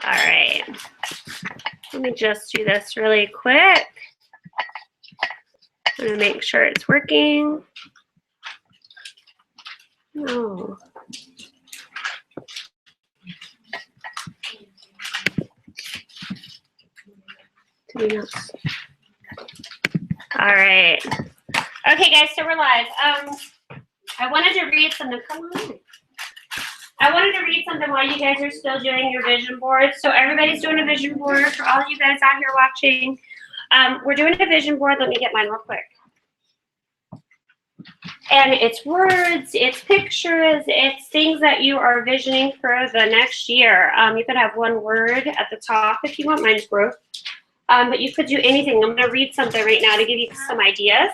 All right. Let me just do this really quick. I'm going to make sure it's working. No. All right. Okay, guys, so we're live. I wanted to read something. Come on. I wanted to read something while you guys are still doing your vision board. So everybody's doing a vision board. For all you guys out here watching, we're doing a vision board. Let me get mine real quick. And it's words, it's pictures, it's things that you are visioning for the next year. You could have one word at the top if you want. Mine's growth. But you could do anything. I'm going to read something right now to give you some ideas.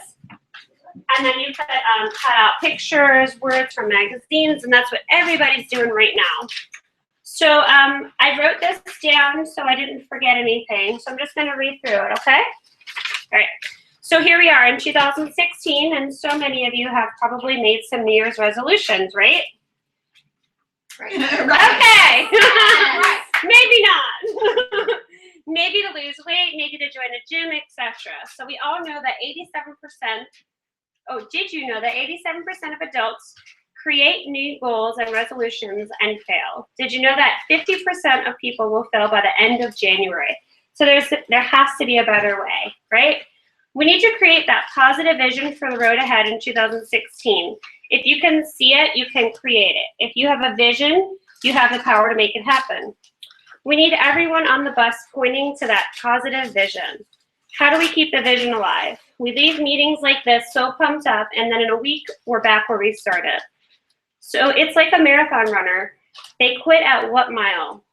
And then you could cut out pictures, words from magazines, and that's what everybody's doing right now. So I wrote this down so I didn't forget anything. So I'm just going to read through it, okay? All right. So here we are in 2016, and so many of you have probably made some New Year's resolutions, right? Right. Okay. Right. Maybe not. Maybe to lose weight, maybe to join a gym, etc. So we all know that 87%, oh, did you know that 87% of adults create new goals and resolutions and fail? Did you know that 50% of people will fail by the end of January? So there has to be a better way, right? We need to create that positive vision for the road ahead in 2016. If you can see it, you can create it. If you have a vision, you have the power to make it happen. We need everyone on the bus pointing to that positive vision. How do we keep the vision alive? We leave meetings like this so pumped up, and then in a week, we're back where we started. So it's like a marathon runner. They quit at what mile?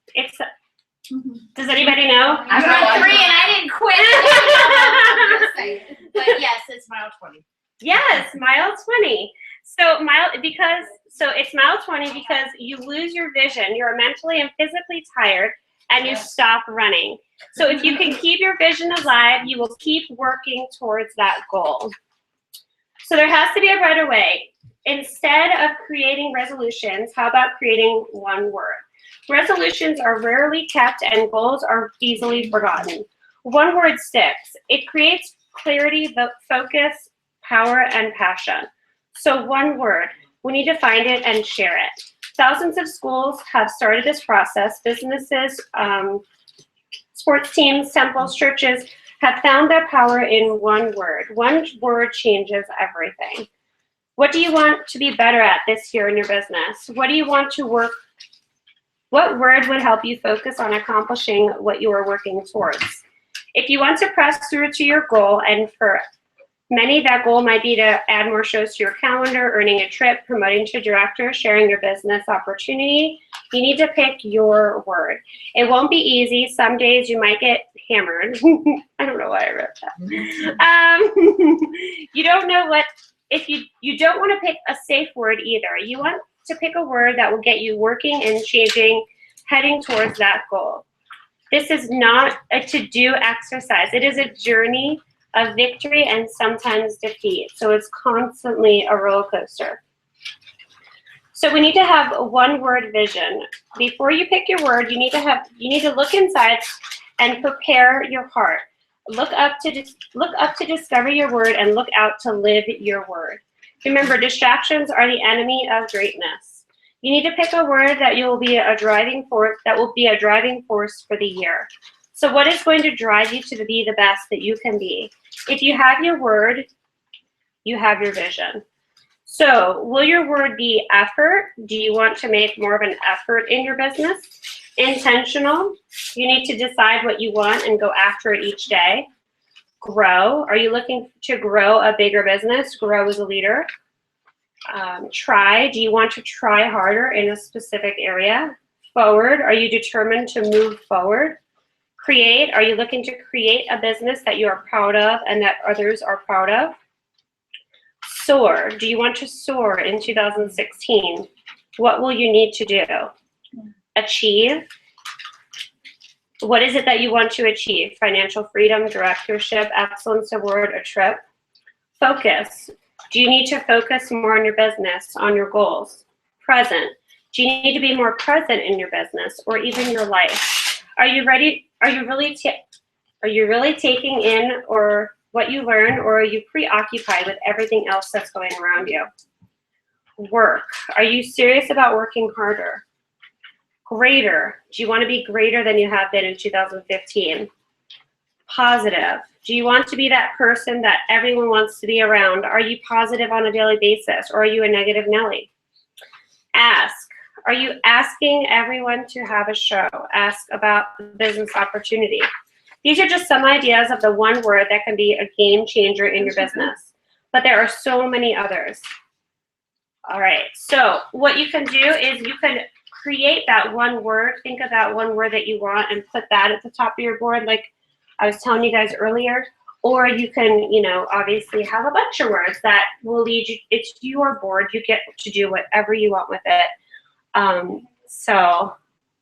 Does anybody know? I run 3 and I didn't quit. But yes, it's mile 20. Yes, mile 20. So it's mile 20 because you lose your vision. You're mentally and physically tired, and you stop running. So if you can keep your vision alive, you will keep working towards that goal. So there has to be a better way. Instead of creating resolutions, how about creating one word? Resolutions are rarely kept and goals are easily forgotten. One word sticks. It creates clarity, focus, power, and passion. So one word. We need to find it and share it. Thousands of schools have started this process. Businesses, sports teams, temples, churches have found their power in one word. One word changes everything. What do you want to be better at this year in your business? What do you want to work? What word would help you focus on accomplishing what you are working towards? If you want to press through to your goal, and for many, that goal might be to add more shows to your calendar, earning a trip, promoting to director, sharing your business opportunity, you need to pick your word. It won't be easy. Some days you might get hammered. I don't know why I wrote that. You don't know what, if you don't want to pick a safe word either. You want to pick a word that will get you working and changing, heading towards that goal. This is not a to-do exercise. It is a journey of victory and sometimes defeat. So it's constantly a roller coaster. So we need to have a one-word vision. Before you pick your word, you need to look inside and prepare your heart. Look up to discover your word and look out to live your word. Remember, distractions are the enemy of greatness. You need to pick a word that will be a driving force for the year. So what is going to drive you to be the best that you can be? If you have your word, you have your vision. So will your word be effort? Do you want to make more of an effort in your business? Intentional. You need to decide what you want and go after it each day. Grow. Are you looking to grow a bigger business? Grow as a leader. Try. Do you want to try harder in a specific area? Forward. Are you determined to move forward? Create. Are you looking to create a business that you are proud of and that others are proud of? Soar. Do you want to soar in 2016? What will you need to do? Achieve. What is it that you want to achieve? Financial freedom, directorship, excellence award, a trip. Focus. Do you need to focus more on your business, on your goals? Present. Do you need to be more present in your business or even your life? Are you ready? Are you really taking in or what you learn, or are you preoccupied with everything else that's going around you? Work. Are you serious about working harder? Greater. Do you want to be greater than you have been in 2015? Positive. Do you want to be that person that everyone wants to be around? Are you positive on a daily basis, or are you a negative Nelly? Ask. Are you asking everyone to have a show? Ask about the business opportunity. These are just some ideas of the one word that can be a game changer in your business, but there are so many others. All right, so what you can do is you can create that one word, think of that one word that you want and put that at the top of your board like I was telling you guys earlier. Or you can, you know, obviously have a bunch of words that will lead you, it's your board, you get to do whatever you want with it. So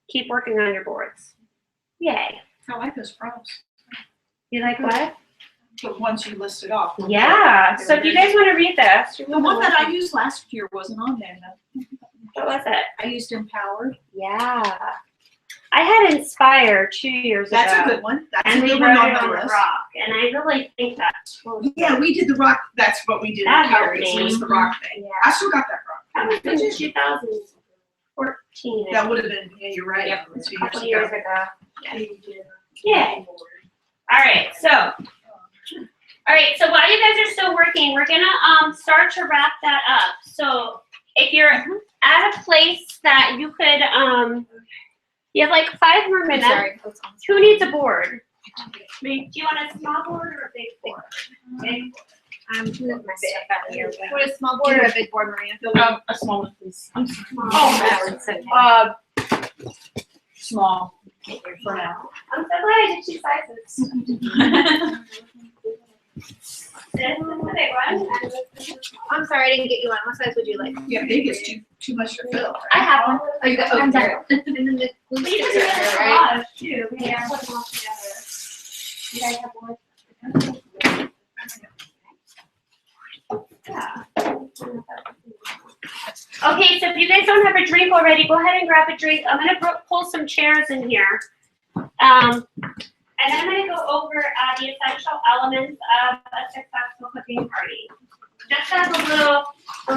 keep working on your boards. Yay. I like those prompts. You like what? The ones you listed off. Yeah, so if you guys want to read this. The one that I used last year wasn't on there though. What was it? I used Empowered. Yeah. I had Inspire 2 years ago. That's a good one. That's And a we good wrote one it on on my the list. rock, and I really think that's cool. Yeah, we did the rock. That's what we did. That in Paris. helped It was me. the rock thing. Yeah. I still got that rock. That was in 2014. That would have been. Yeah, you're right. Yep. 2 a couple years years ago. ago. Yeah. All right, so while you guys are still working, we're gonna start to wrap that up. So if you're at a place that you could, you have like 5 more minutes. Sorry. Who needs a board? Me. Do you want a small board or a big board? Big. Move my stuff out of here. What a small board or a big board, Maria? A small one, please. Oh, Small. For now. I'm so glad I did 2 sizes. This is the big one. and this is the small. I'm sorry, I didn't get you one. What size would you like? Yeah, big is too much to fill. Right? I have one. Oh, you got, oh, I'm sorry. done. And then the glue We can sticks do are this there, right? collage too. We can put them all together. You guys have one? Yeah. Okay, so if you guys don't have a drink already, go ahead and grab a drink. I'm gonna pull some chairs in here. And I'm gonna go over the essential elements of a successful cooking party. Just as a little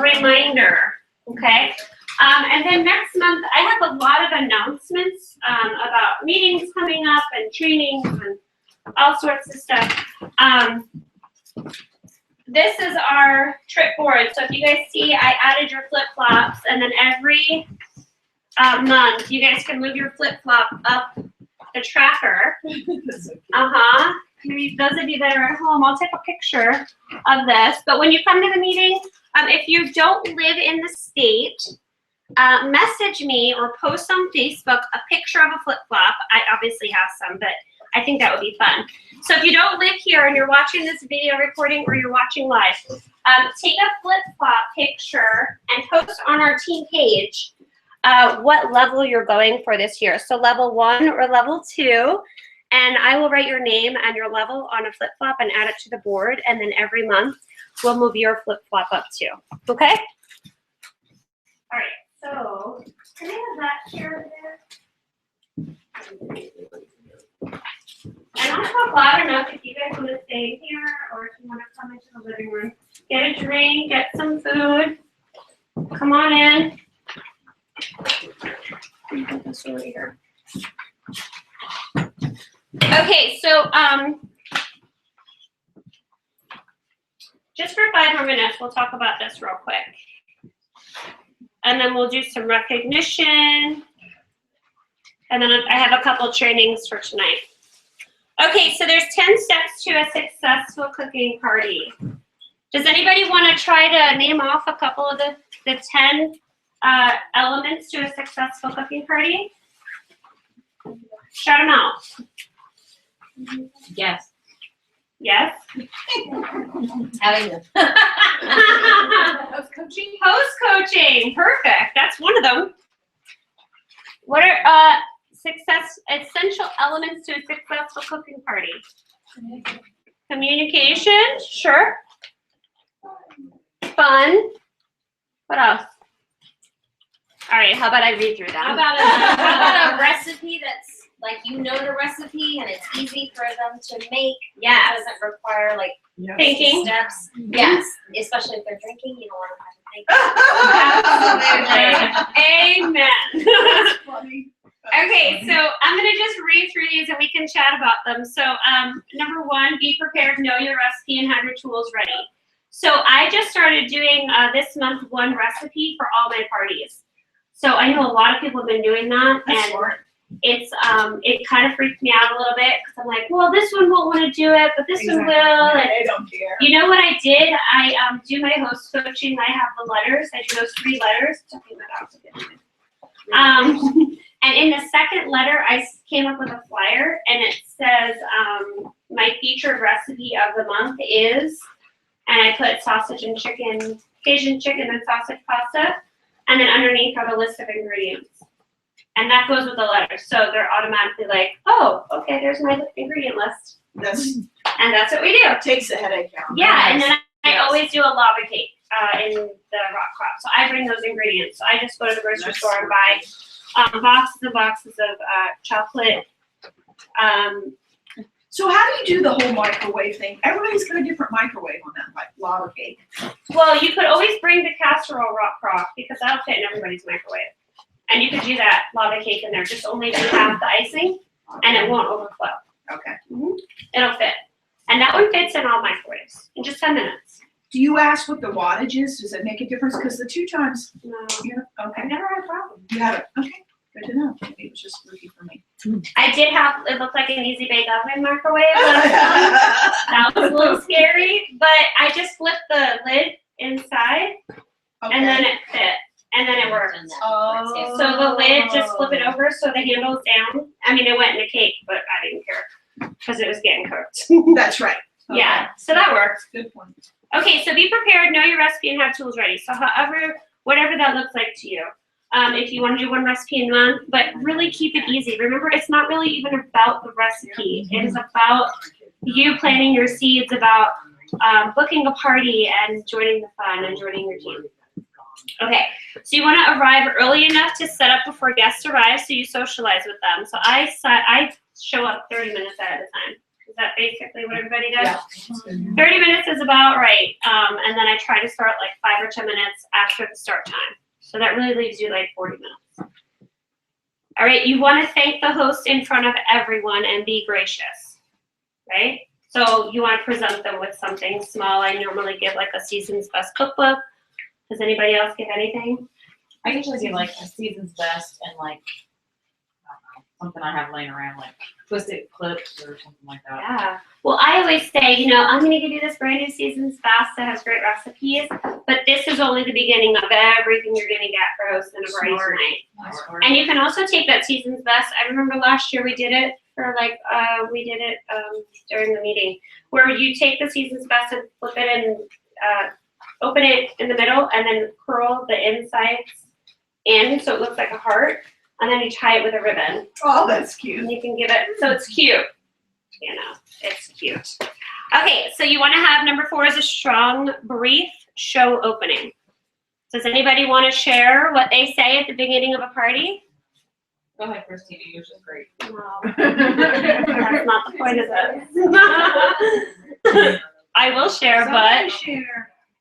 reminder, okay? And then next month, I have a lot of announcements about meetings coming up and trainings and all sorts of stuff. This is our trip board. So if you guys see, I added your flip-flops, and then every month, you guys can move your flip-flop up the tracker. Maybe those of you that are at home, I'll take a picture of this. But when you come to the meeting, if you don't live in the state, message me or post on Facebook a picture of a flip-flop. I obviously have some, but I think that would be fun. So if you don't live here and you're watching this video recording or you're watching live, take a flip-flop picture and post on our team page what level you're going for this year. So level 1 or level 2, and I will write your name and your level on a flip-flop and add it to the board, and then every month we'll move your flip-flop up too. Okay? All right, so can I have that chair there? And I'll talk loud enough if you guys want to stay here or if you want to come into the living room. Get a drink, get some food. Come on in. Put this over here. Okay, so just for 5 more minutes, we'll talk about this real quick. And then we'll do some recognition. And then I have a couple trainings for tonight. Okay, so there's 10 steps to a successful cooking party. Does anybody want to try to name off a couple of the 10 elements to a successful cooking party? Shout them out. Yes. Yes? Having them. Host coaching. Host coaching. Perfect. That's one of them. What are essential elements to a successful cooking party? Communication. Sure. Fun. What else? All right, how about I read through How that? about a recipe that's like you know the recipe and it's easy for them to make. Yes. It doesn't require like Thinking. steps. Yes, especially if they're drinking, you don't want them to have to think. Amen. Funny. Okay, so I'm gonna just read through these and we can chat about them. So, number one, be prepared, know your recipe, and have your tools ready. So I just started doing this month one recipe for all my parties. So I know a lot of people have been doing that, That's and smart. it's it kind of freaked me out a little bit because I'm like, well, this one won't want to do it, but this one will. Yeah, And they don't care. you know what I did? I do my host coaching. I have the letters. I do those 3 letters. And in the second letter, I came up with a flyer, and it says, my featured recipe of the month is, and I put sausage and chicken, Cajun chicken and sausage pasta, and then underneath are the list of ingredients. And that goes with the letters, so they're automatically like, oh, okay, there's my ingredient list. And that's what we do. Takes the headache out. Yeah, and then I Yes. always do a lava cake in the rock crop. So I bring those ingredients. So I just go to the grocery store and buy boxes and boxes of chocolate. So how do you do the whole microwave thing? Everybody's got a different microwave on that, like lava cake. Well, you could always bring the casserole rock crock because that'll fit in everybody's microwave. And you could do that lava cake in there. Just only do half the icing, and it won't overflow. Okay. It'll fit. And that one fits in all microwaves in just 10 minutes. Do you ask what the wattage is? Does it make a difference? Because the 2 times, No, okay, I've never had a problem. you have it. Okay, good to know. Maybe it was just spooky for me. I did have, it looked like an easy bake oven microwave. That was a little scary, but I just flipped the lid inside and then it fit and then it worked. Oh. So the lid, just flip it over so the handle's down. I mean, it went in the cake, but I didn't care because it was getting cooked. That's right. Okay. Yeah, so that worked. Good point. Okay, so be prepared, know your recipe, and have tools ready. So whatever that looks like to you. If you want to do one recipe a month, but really keep it easy. Remember, it's not really even about the recipe. It is about you planting your seeds, about booking a party and joining the fun and joining your team. Okay, so you want to arrive early enough to set up before guests arrive so you socialize with them. So I show up 30 minutes ahead of time. Is that basically what everybody does? Yeah. 30 minutes is about right. And then I try to start like 5 or 10 minutes after the start time. So that really leaves you like 40 minutes. All right, you want to thank the host in front of everyone and be gracious, right? So you want to present them with something small. I normally give like a season's best cookbook. Does anybody else give anything? I usually do like a season's best and like, I don't know, something I have laying around, like twisted clips or something like that. Yeah. Well, I always say, I'm going to give you this brand new season's best that has great recipes, but this is only the beginning of everything you're going to get for hosting a party tonight. And you can also take that season's best. I remember last year we did it for during the meeting where you take the season's best and flip it and open it in the middle and then curl the insides in so it looks like a heart. And then you tie it with a ribbon. Oh, that's cute. And you can give it, so it's cute. It's cute. Okay, so you want to have number 4 is a strong, brief show opening. Does anybody want to share what they say at the beginning of a party? Go ahead, Christina, yours is great. No, that's not the point of this. I will share, but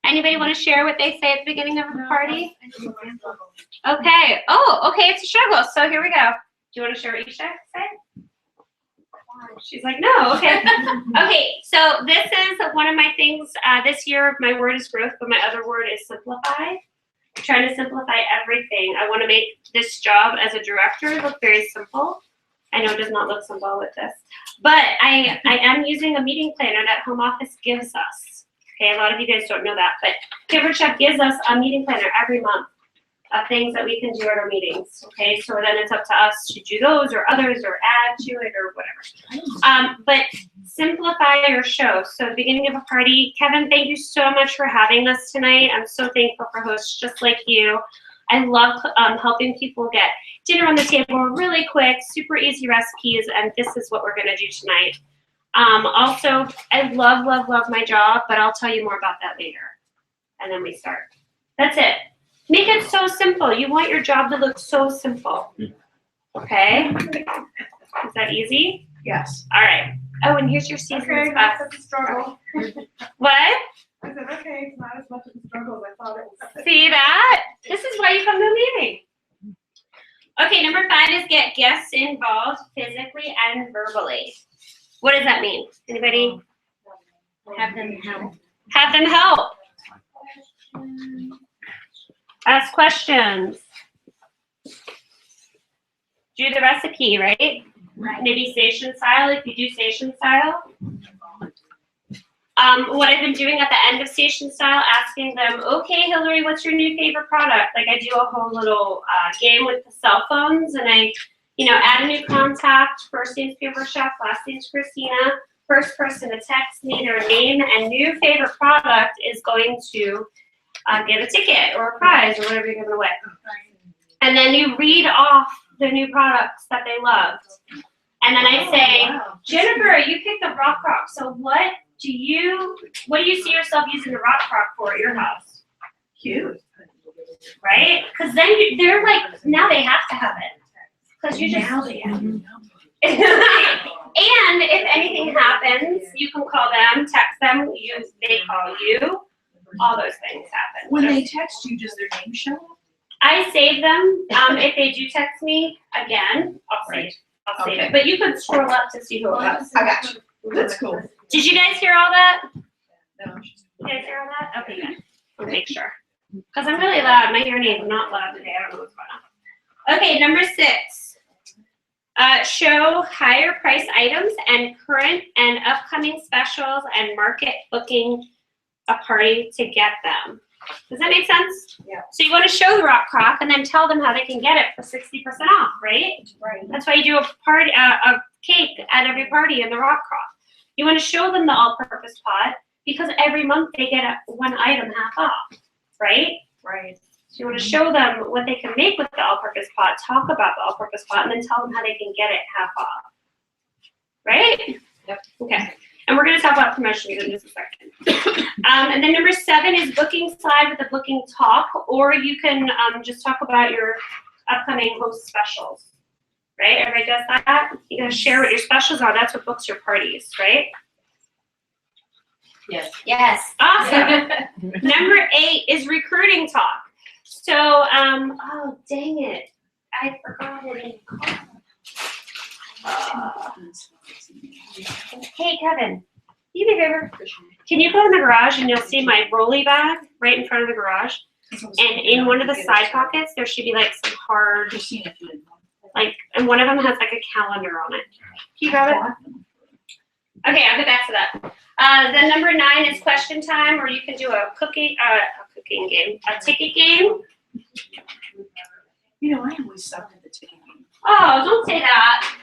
anybody want to share what they say at the beginning of a party? Okay. Oh, okay, it's a struggle. So here we go. Do you want to share what you say? She's like, no, okay. Okay, so this is one of my things. This year, my word is growth, but my other word is simplify. I'm trying to simplify everything. I want to make this job as a director look very simple. I know it does not look simple with this, but I am using a meeting planner that home office gives us. Okay, a lot of you guys don't know that, but Giver Chef gives us a meeting planner every month of things that we can do at our meetings. Okay, so then it's up to us to do those or others or add to it or whatever. But simplify your show. So beginning of a party, Kevin, thank you so much for having us tonight. I'm so thankful for hosts just like you. I love helping people get dinner on the table really quick, super easy recipes, and this is what we're gonna do tonight. Also, I love, love, love my job, but I'll tell you more about that later. And then we start. That's it. Make it so simple. You want your job to look so simple. Okay? Is that easy? Yes. All right. Oh, and here's your season's Okay, best. that's a struggle. What? I said, okay, it's not as much of a struggle as I thought it was. See that? This is why you come to a meeting. Okay, number 5 is get guests involved physically and verbally. What does that mean? Anybody? Have them help. Have them help. Ask questions. Do the recipe, right? Maybe station style if you do station style. What I've been doing at the end of station style, asking them, okay, Hillary, what's your new favorite product? Like I do a whole little game with the cell phones, and I, add a new contact. First name's Paper Chef, last name's Christina. First person to text me their name and new favorite product is going to get a ticket or a prize or whatever you're giving away. And then you read off the new products that they loved. And then I say, Jennifer, you picked the Rock Rock. So what do you see yourself using the Rock Rock for at your house? Cute. Right? Because then they're like, now they have to have it. Because you just. Now they have it. And if anything happens, you can call them, text them, they call you. All those things happen. When they text you, does their name show up? I save them. If they do text me again, I'll save it. But you could scroll up to see who it was. I got you. That's cool. Did you guys hear all that? No. You guys hear all that? Okay, good. I'll make sure. Because I'm really loud. My hearing aid is not loud today. I don't know what's going on. Okay, number 6. Show higher price items and current and upcoming specials and market booking a party to get them. Does that make sense? Yeah. So you want to show the Rock Crock and then tell them how they can get it for 60% off, right? Right. That's why you do a party, a cake at every party in the Rock Crock. You want to show them the all-purpose pot because every month they get one item half off, right? Right. So you want to show them what they can make with the all-purpose pot, talk about the all-purpose pot, and then tell them how they can get it half off. Right? Yep. Okay. And we're going to talk about promotions in just a second. And then number 7 is booking slide with a booking talk, or you can just talk about your upcoming host specials. Right? Everybody does that? You got to share what your specials are. That's what books your parties, right? Yes. Yes. Awesome. Number 8 is recruiting talk. So, oh, dang it. I forgot it. Hey, Kevin, you do me a favor. Can you go in the garage and you'll see my rolly bag right in front of the garage? And in one of the side pockets, there should be like some hard, and one of them has like a calendar on it. Can you grab it? Okay, I'll get back to that. Then number 9 is question time, or you can do a cooking game, a ticket game. I always sucked at the ticket game. Oh, don't say that.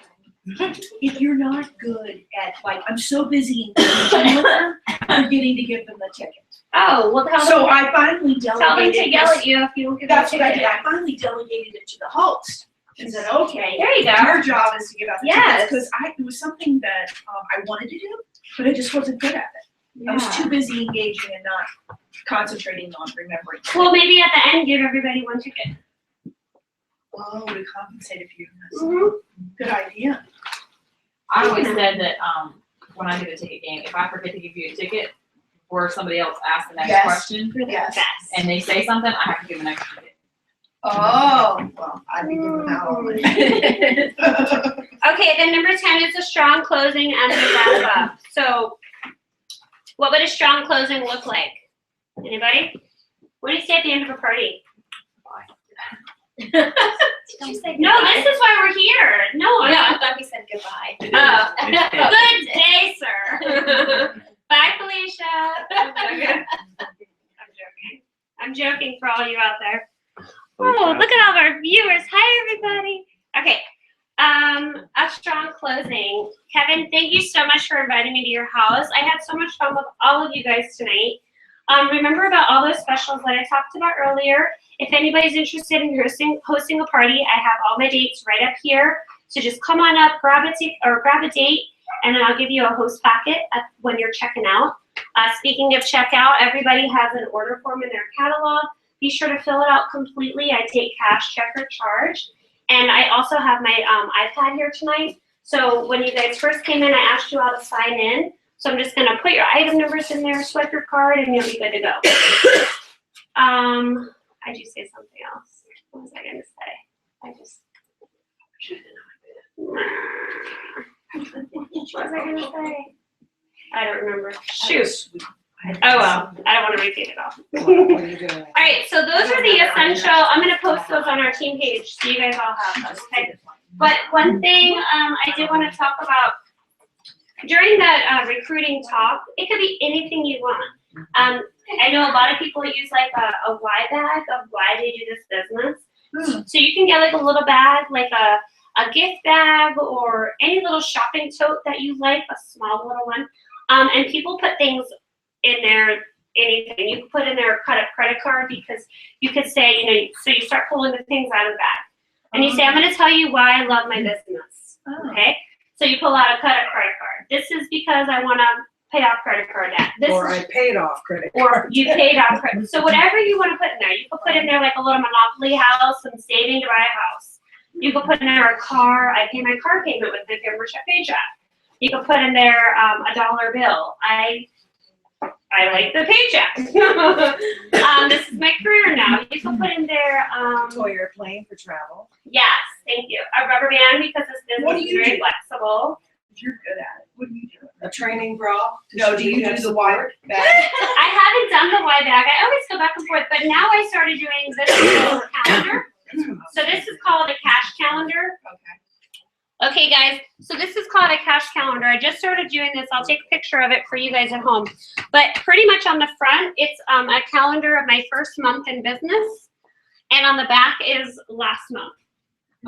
If you're not good at, I'm so busy engaging with them, I'm forgetting to give them the ticket. Oh, well, So I finally delegated. tell them to yell at you if you don't give them That's a what I ticket. did. I finally delegated it to the host and said, okay, There you go. your job is to give out the Yes. tickets. Because it was something that I wanted to do, but I just wasn't good at it. I was too busy engaging and not concentrating on remembering. Well, maybe at the end, give everybody one ticket. Oh, to compensate if you. Mhm. Good idea. I always said that when I do the ticket game, if I forget to give you a ticket or somebody else asks the next Yes. question You're the Yes. best. and they say something, I have to give them an extra ticket. Oh, well, I'd be giving out all the Okay, then number 10 is a strong closing and the wrap up. So, what would a strong closing look like? Anybody? What do you say at the end of a party? Did you say No, goodbye? this is why we're here. No, No, I thought you said goodbye. Oh. Good day, sir. Bye, Felicia. I'm joking for all you out there. Oh, look at all of our viewers. Hi, everybody. Okay. A strong closing. Kevin, thank you so much for inviting me to your house. I had so much fun with all of you guys tonight. Remember about all those specials that I talked about earlier. If anybody's interested in hosting a party, I have all my dates right up here. So just come on up, grab a date, and then I'll give you a host packet when you're checking out. Speaking of checkout, everybody has an order form in their catalog. Be sure to fill it out completely. I take cash, check, or charge. And I also have my iPad here tonight. So when you guys first came in, I asked you all to sign in. So I'm just gonna put your item numbers in there, swipe your card, and you'll be good to go. I do say something else. What was I gonna say? What was I gonna say? I don't remember. Shoot. Oh well, I don't want to repeat it all. What are you doing? All right, so those are the essential. I'm gonna post those on our team page so you guys all have those. Okay. But one thing I did want to talk about during that recruiting talk, it could be anything you want. I know a lot of people use like a why bag of why they do this business. So you can get like a little bag, like a gift bag or any little shopping tote that you like, a small little one. And people put things in there, anything. You can put in there a credit card because you could say, you know, so you start pulling the things out of the bag. And you say, I'm going to tell you why I love my business. Okay? So you pull out a credit card. This is because I want to pay off credit card debt. Or I paid off credit Or card. you paid off credit. So whatever you want to put in there. You could put in there like a little Monopoly house. I'm saving to buy a house. You could put in there a car. I pay my car payment with my membership paycheck. You could put in there a dollar bill. I like the paycheck. This is my career now. You can put in there. Toy airplane for travel. Yes, thank you. A rubber band because this What business do is you very do? flexible. You're good at it. What do you do? A training bra. No, do you do the wire bag? I haven't done the Y bag. I always go back and forth, but now I started doing this little calendar. So this is called a cash calendar. Okay. Okay, guys, so this is called a cash calendar. I just started doing this. I'll take a picture of it for you guys at home. But pretty much on the front, it's a calendar of my first month in business. And on the back is last month.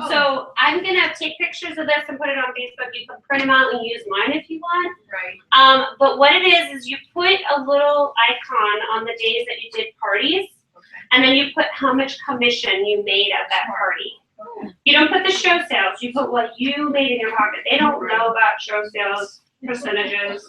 Oh. So I'm going to take pictures of this and put it on Facebook. You can print them out and use mine if you want. Right. But what it is you put a little icon on the days that you did parties. Okay. And then you put how much commission you made at that party. Okay. You don't put the show sales. You put what you made in your pocket. They don't know about show sales percentages.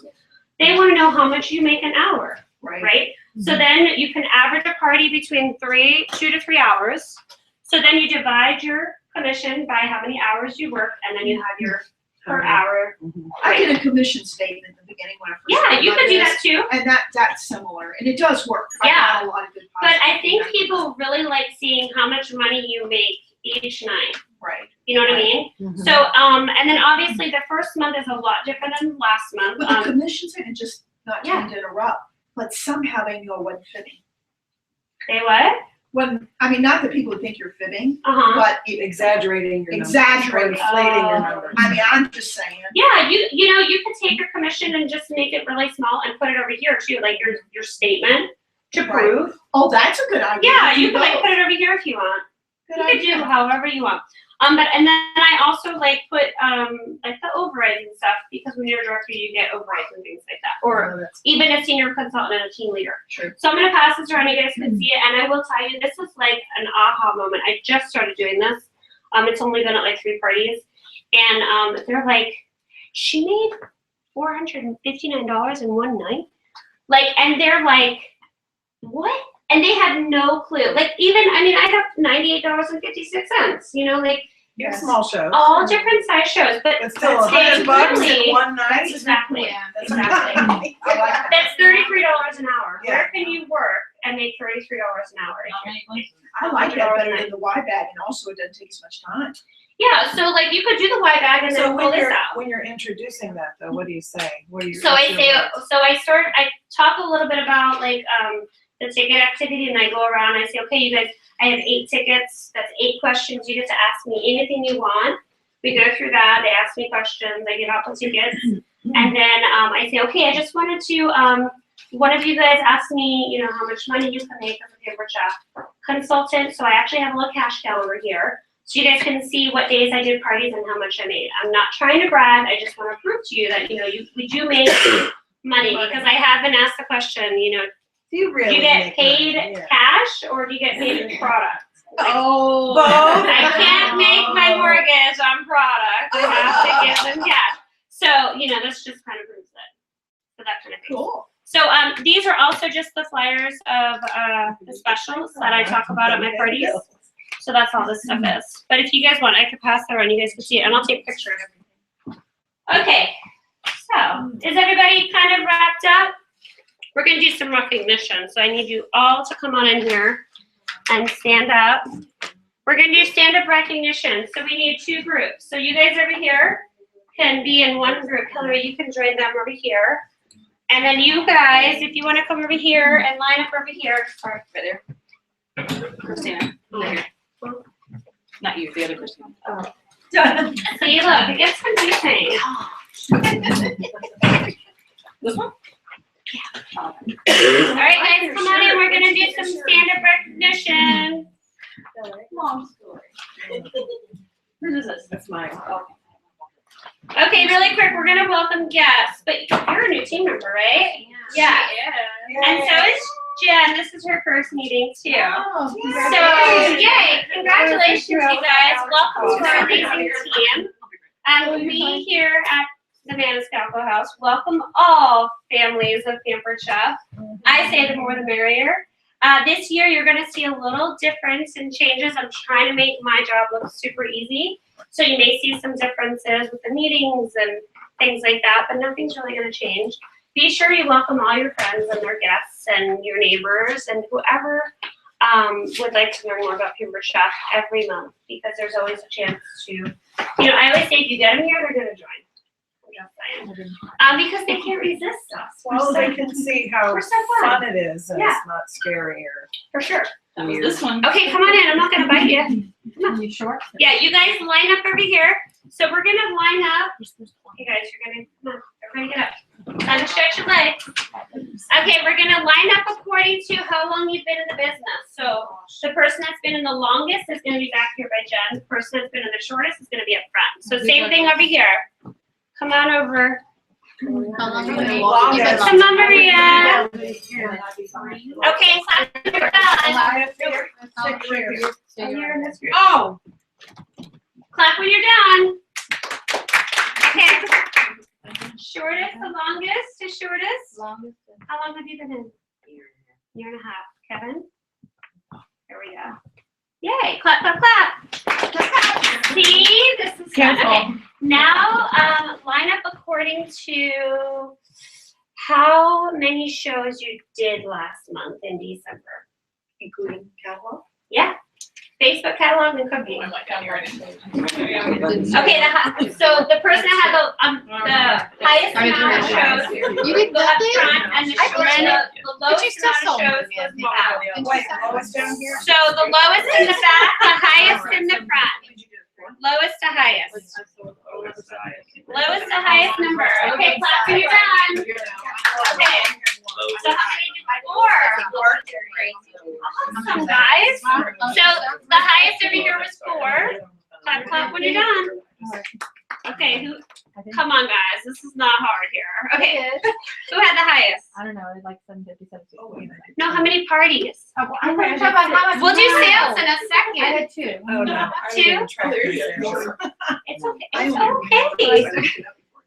They want to know how much you make an hour, Right. right? So then you can average a party between 2 to 3 hours. So then you divide your commission by how many hours you work, and then you have your per hour. I did a commission statement in the beginning when I first Yeah, started you my could do business, that too. and that's similar, and it does work. Yeah. I got a lot of good But I positive think feedback. people really like seeing how much money you make each night. Right. You know what I mean? So, and then obviously the first month is a lot different than last month. But the commission statement, just not Yeah. to interrupt, but somehow they knew I wasn't fibbing. Say what? When, I mean, not that people would think you're fibbing, Uh-huh. but it, Exaggerating your numbers. Exaggerating. Or inflating your Oh. numbers. I mean, I'm just saying. Yeah, you know, you could take your commission and just make it really small and put it over here too, like your statement to Right. prove. Oh, that's a good idea. Yeah, Do you could like both. put it over here if you want. Good You could idea. do however you want. But and then I also like put like the overrides and stuff because when you're a director you get overrides and things like that. Or Oh, that's even a senior consultant and a team leader. true. So I'm gonna pass this around, you guys can see it, and I will tell you, this is like an aha moment. I just started doing this. It's only been at like 3 parties. And they're like, she made $459 in one night. Like, and they're like, what? And they have no clue. Like even, I mean, I have $98.56, you know, like You have Yes. small shows. all different size shows, but But still, they $100 really- in one night. That's exactly. That's Exactly. I like that. That's $33 an hour. Yeah. Where can you work and make $33 an hour? Not many places. I like that better than the Y bag, and also it doesn't take as much time. Yeah, so like you could do the Y bag and So then pull when this you're, out. when you're introducing that though, what do you say? What do you? So I say, I talk a little bit about like the ticket activity, and I go around. I say, okay, you guys, I have 8 tickets. That's 8 questions. You get to ask me anything you want. We go through that. They ask me questions. I give out the tickets, and then I say, okay, I just wanted to. One of you guys asked me, you know, how much money you can make as a paper check consultant. So I actually have a little cash calendar here. So you guys can see what days I did parties and how much I made. I'm not trying to brag. I just want to prove to you that, you know, we do make money because I have been asked the question, you know, You do really you get make paid money, yeah. cash or do you get paid in product? Like, Oh. Both. I can't make my mortgage on product. I have to give them cash. So, you know, this just kind of proves it. So that kind of thing. Cool. So these are also just the flyers of the specials that I talk about at my parties. So that's all this stuff is. But if you guys want, I could pass that around. You guys can see it, and I'll take pictures. Okay, so is everybody kind of wrapped up? We're gonna do some recognition, so I need you all to come on in here and stand up. We're gonna do stand-up recognition, so we need two groups. So you guys over here can be in one group. Hillary, you can join them over here. And then you guys, if you wanna come over here and line up over here. Right there. Christina, over here. Not you, the other Christina. See, look, it gets confusing. This one? All right, guys, come on in. We're gonna do some stand-up recognition. Long story. Whose is this? That's mine. Okay, really quick, we're gonna welcome guests, but you're a new team member, right? Yeah. And so is Jen. This is her first meeting too. Oh, So, yay! Congratulations, you guys. Welcome to our amazing team. We here at the Maniscalco House welcome all families of Pampered Chef. I say the more the merrier. This year, you're going to see a little difference in changes. I'm trying to make my job look super easy. So you may see some differences with the meetings and things like that, but nothing's really going to change. Be sure you welcome all your friends and their guests and your neighbors and whoever would like to learn more about Pampered Chef every month, because there's always a chance to, I always say if you get them here, they're going to join. I'm just saying. Because they can't resist us. Well, they can see how We're so fun. fun it is, and Yeah. it's not scary or For sure. That was this one. Okay, come on in. I'm not going to bite you. You sure? Yeah, you guys line up over here. So we're gonna line up. Okay, guys, you're gonna come on. Everybody get up. Time to stretch your legs. Okay, we're gonna line up according to how long you've been in the business. So the person that's been in the longest is gonna be back here by Jen. The person that's been in the shortest is gonna be up front. So same thing over here. Come on over. Come on, Maria. Okay, clap when you're done. And you're in this group. Oh! Clap when you're done. Okay. Shortest to longest to shortest. How long have you been in? Year and a half. Kevin? There we go. Yay. Clap, clap, clap. See? This is good. Okay. Now, line up according to how many shows you did last month in December. Including catalog? Yeah. Facebook catalog and cooking. I went down here and Okay, so the person that had the highest amount of shows You did go up nothing? front, and the lowest amount of shows was the back. Wait, lowest down here? So the lowest in the back, the highest in the front. Lowest to highest. Lowest to highest number. Okay, clap when you're done. Okay. So how many did you Four. Awesome, guys. So the highest over here was 4. Clap, clap when you're done. Okay, come on, guys. This is not hard here. Okay, who had the highest? I don't know, like 750, 760. No, how many parties? We'll do sales in a I second. had 2. Oh, no. I Two? didn't track these. It's okay. It's okay.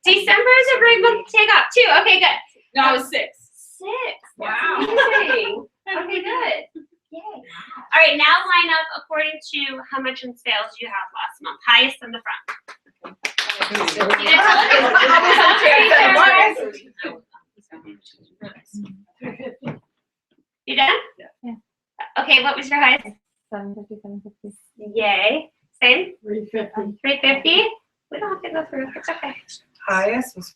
December is a great month to take off. 2. Okay, good. No, I was 6. 6. Wow. Amazing. Okay, good. Yay. All right, now line up according to how much in sales you had last month. Highest in the front. You guys You done? Yeah. Okay, what was your highest? 750, 760. Yay. Same? 350. 350? We don't have to go through. It's okay. Highest was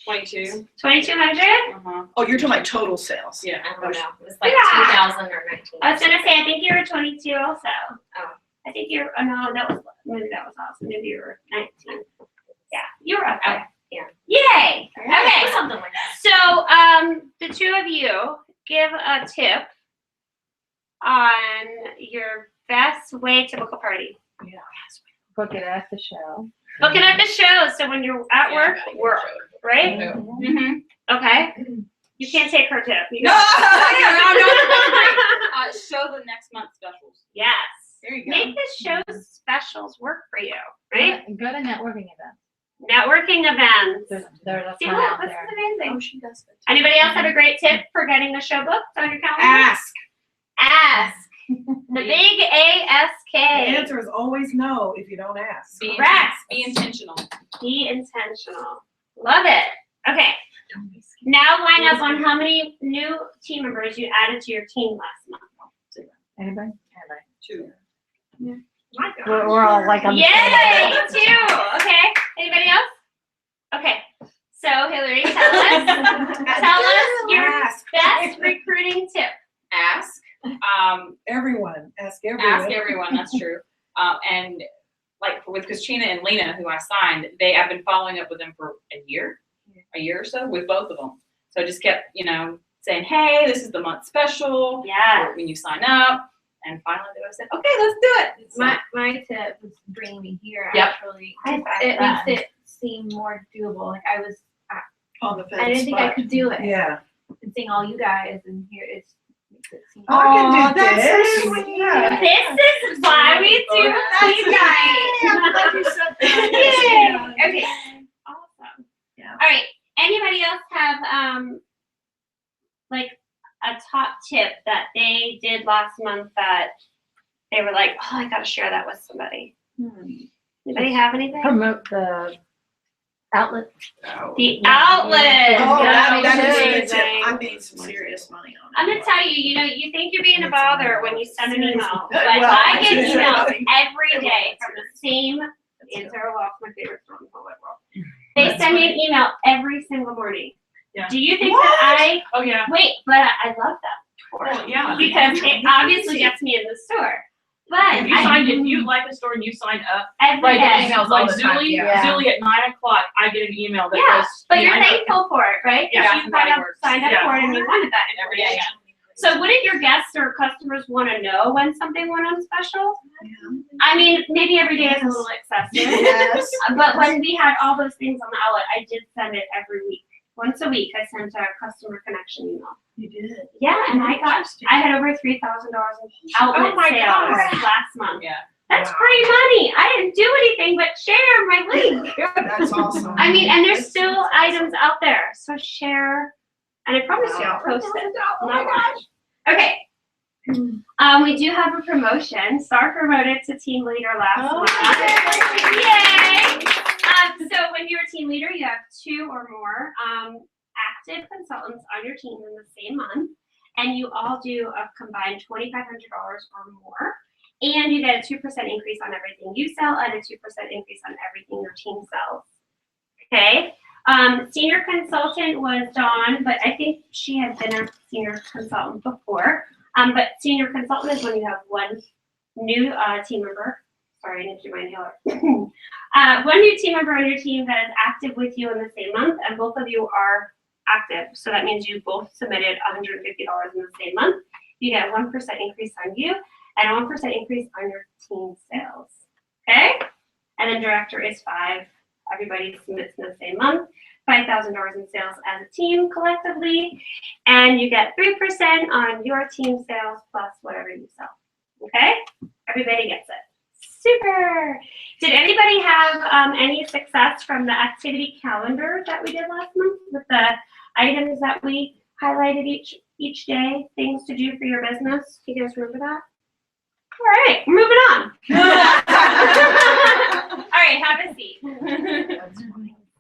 22. 2,200? Oh, you're talking about total sales? Yeah. I don't know. It was like Yeah. 2000 or 19. I was gonna say, I think you were 22 also. Oh. I think you're, oh no, maybe that was awesome. Maybe you were 19. Yeah, you were up there. Yeah. Yay! Okay, Something like that. so, the two of you give a tip on your best way to book a party. Book it at the show. Book it at the show, so when you're at work, right? Mm-hmm. Okay. You can't take her tip. You No, got- no. Show the next month's specials. Yes. There you go. Make the show's specials work for you, right? Go to networking events. Networking events. That's See, one look, out this there. is amazing. Oh, she does that. Anybody else have a great tip for getting a show booked on your calendar? ask. Ask. The big ASK. The answer is always no if you don't ask. Correct. Be intentional. Be intentional. Love it. Okay. Now line up on how many new team members you added to your team last month. Anybody? Two. My God. We're all like on the Yay, same page. two. Okay. Anybody else? Okay. So Hillary, tell us your Ask. best recruiting tip. Ask. Everyone. Ask everyone. Ask everyone. That's true. And like with Katrina and Lena, who I signed, I've been following up with them for a year or so with both of them. So I just kept, saying, hey, this is the month special. Yeah. When you sign up. And finally they said, okay, let's do it. So, My tip was bringing me here Yep. actually. High five It that. makes it seem more doable. Like I On the fence. I didn't think I could do it. Yeah. And seeing all you guys and here it's makes it seem. Oh, I can do that's this. so sweet. Yeah. This is why we do you guys. Yay. Okay. Awesome. Yeah. All right. Anybody else have like a top tip that they did last month that they were like, oh, I gotta share that with somebody? Anybody have anything? Promote the outlet. The outlet. Oh, That that was is a good amazing. tip. I made some serious money on it. I'm gonna tell you, you think you're being a bother when you send an email, but Well, I get it's emails amazing. every day from the same, Zero Loft, my favorite store in the whole wide world. They send me an email every single morning. Yeah. Do you think that oh yeah. wait, but I love that for it. Well, yeah. Because it obviously gets me in the store. But If you like a store and you sign up, every like day. emails all like the time, Julie, yeah. Julie at 9:00, I get an email that Yeah, goes. but I you're know- thankful for it, right? 'Cause Yeah, you kind of works. signed up Yeah. for it and you wanted that Every day. information. So wouldn't your guests or customers want to know when something went on special? I mean, maybe every day is a little excessive. Yes. But when we had all those things on the outlet, I did send it every week. Once a week, I sent a customer connection email. You did. Yeah, and I had over $3,000 in outlet Oh my sales gosh. last month. Yeah. That's Wow. free money. I didn't do anything but share my link. That's awesome. I mean, and there's still items out there, so share. And I promise you, I'll post it. Oh my gosh. Okay. We do have a promotion. Star promoted to team leader last month. Yay! So when you're a team leader, you have 2 or more active consultants on your team in the same month, and you all do a combined $2,500 or more, and you get a 2% increase on everything you sell and a 2% increase on everything your team sells. Okay. Senior consultant was Dawn, but I think she had been a senior consultant before. But senior consultant is when you have one new team member. Sorry, I need to do my inhaler. One new team member on your team that is active with you in the same month, and both of you are active. So that means you both submitted $150 in the same month. You get a 1% increase on you and a 1% increase on your team sales. Okay? And then director is 5. Everybody submits in the same month. $5,000 in sales as a team collectively, and you get 3% on your team sales plus whatever you sell. Okay? Everybody gets it. Super. Did anybody have any success from the activity calendar that we did last month with the items that we highlighted each day, things to do for your business? Do you guys remember that? All right, moving on. All right, have a seat.